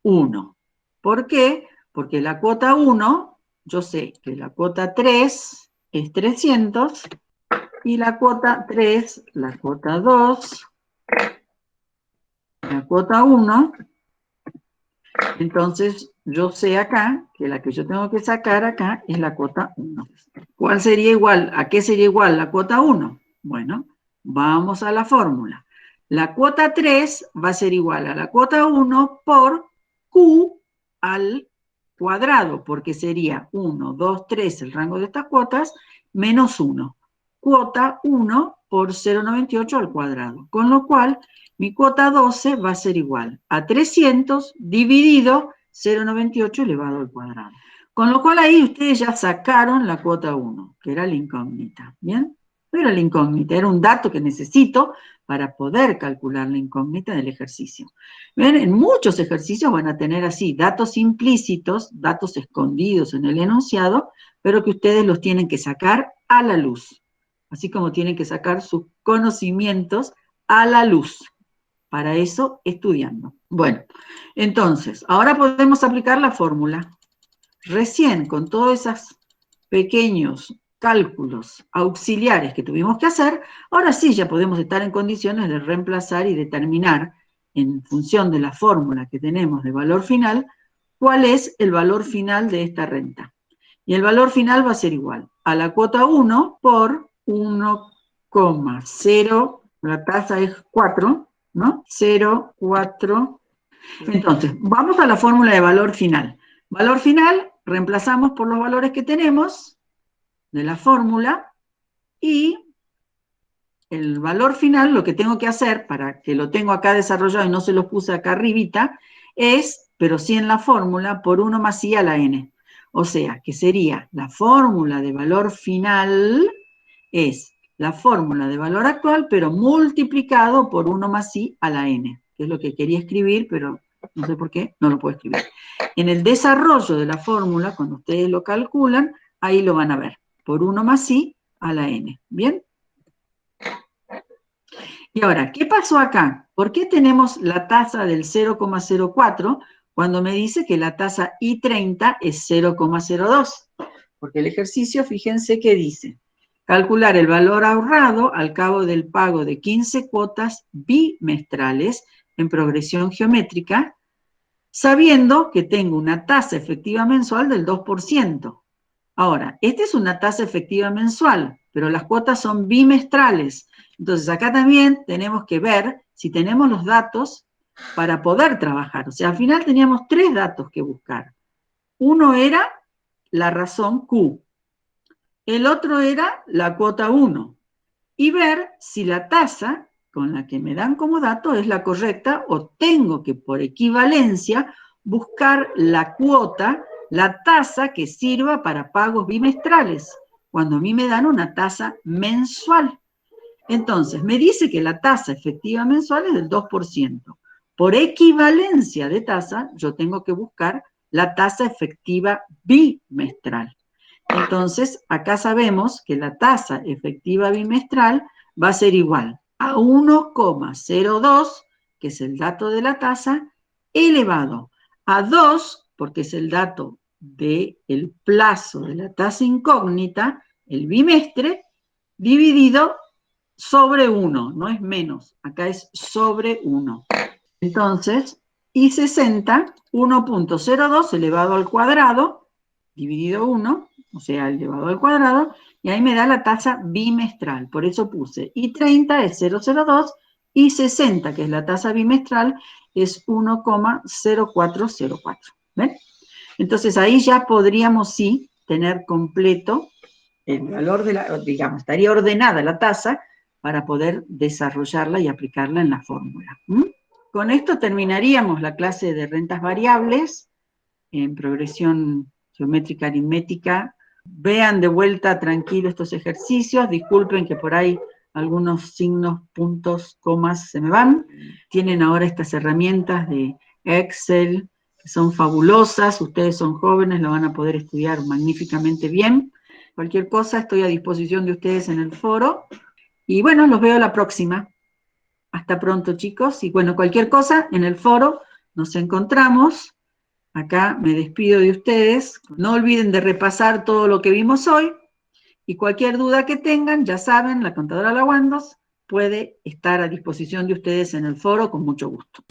1. ¿Por qué? Porque la cuota 1, yo sé que la cuota 3 es 300, y la cuota 3, la cuota 2, la cuota 1, Entonces, yo sé acá que la que yo tengo que sacar acá es la cuota 1. ¿Cuál sería igual? ¿A qué sería igual la cuota 1? Bueno, vamos a la fórmula. La cuota 3 va a ser igual a la cuota 1 por Q al cuadrado, porque sería 1, 2, 3 el rango de estas cuotas, menos 1. Cuota 1 por 0,98 al cuadrado. Con lo cual, mi cuota 12 va a ser igual a 300 dividido 0,98 elevado al cuadrado. Con lo cual ahí ustedes ya sacaron la cuota 1, que era la incógnita. ¿Bien? No era la incógnita, era un dato que necesito para poder calcular la incógnita del ejercicio. ¿Ven? En muchos ejercicios van a tener así datos implícitos, datos escondidos en el enunciado, pero que ustedes los tienen que sacar a la luz. Así como tienen que sacar sus conocimientos a la luz. Para eso, estudiando. Bueno, entonces, ahora podemos aplicar la fórmula. Recién, con todos esos pequeños cálculos auxiliares que tuvimos que hacer, ahora sí ya podemos estar en condiciones de reemplazar y determinar, en función de la fórmula que tenemos de valor final, cuál es el valor final de esta renta. Y el valor final va a ser igual a la cuota 1 por 1,0, la tasa es 4, ¿no? 0,4. Entonces, vamos a la fórmula de valor final. Valor final, reemplazamos por los valores que tenemos de la fórmula y el valor final, lo que tengo que hacer, para que lo tengo acá desarrollado y no se los puse acá arribita, es, pero sí en la fórmula, por 1 más i a la n. O sea, que sería la fórmula de valor final es la fórmula de valor actual, pero multiplicado por 1 más i a la n, que es lo que quería escribir, pero no sé por qué, no lo puedo escribir. En el desarrollo de la fórmula, cuando ustedes lo calculan, ahí lo van a ver, por 1 más i a la n. ¿Bien? Y ahora, ¿qué pasó acá? ¿Por qué tenemos la tasa del 0,04 cuando me dice que la tasa I30 es 0,02? Porque el ejercicio, fíjense que dice, calcular el valor ahorrado al cabo del pago de 15 cuotas bimestrales en progresión geométrica, sabiendo que tengo una tasa efectiva mensual del 2%. Ahora, esta es una tasa efectiva mensual, pero las cuotas son bimestrales. Entonces, acá también tenemos que ver si tenemos los datos para poder trabajar. O sea, al final teníamos 3 datos que buscar. Uno era la razón Q. El otro era la cuota 1. Y ver si la tasa con la que me dan como dato es la correcta o tengo que, por equivalencia, buscar la cuota, la tasa que sirva para pagos bimestrales, cuando a mí me dan una tasa mensual. Entonces, me dice que la tasa efectiva mensual es del 2%. Por equivalencia de tasa, yo tengo que buscar la tasa efectiva bimestral. Entonces, acá sabemos que la tasa efectiva bimestral va a ser igual a 1,02, que es el dato de la tasa, elevado a 2, porque es el dato del plazo de la tasa incógnita, el bimestre, dividido sobre 1, no es menos, acá es sobre 1. Entonces, I60, 1,02 elevado al cuadrado, dividido 1, o sea, elevado al cuadrado, y ahí me da la tasa bimestral. Por eso puse I30 es 0,02, y 60, que es la tasa bimestral, es 1,0404. ¿Ven? Entonces ahí ya podríamos sí tener completo el valor de la, digamos, estaría ordenada la tasa para poder desarrollarla y aplicarla en la fórmula. Con esto terminaríamos la clase de rentas variables en progresión geométrica aritmética. Vean de vuelta tranquilo estos ejercicios, disculpen que por ahí algunos signos, puntos, comas se me van. Tienen ahora estas herramientas de Excel, que son fabulosas, ustedes son jóvenes, lo van a poder estudiar magníficamente bien. Cualquier cosa estoy a disposición de ustedes en el foro. Y bueno, los veo la próxima. Hasta pronto, chicos. Y bueno, cualquier cosa en el foro nos encontramos. Acá me despido de ustedes. No olviden de repasar todo lo que vimos hoy. Y cualquier duda que tengan, ya saben, la contadora Laguandos puede estar a disposición de ustedes en el foro con mucho gusto.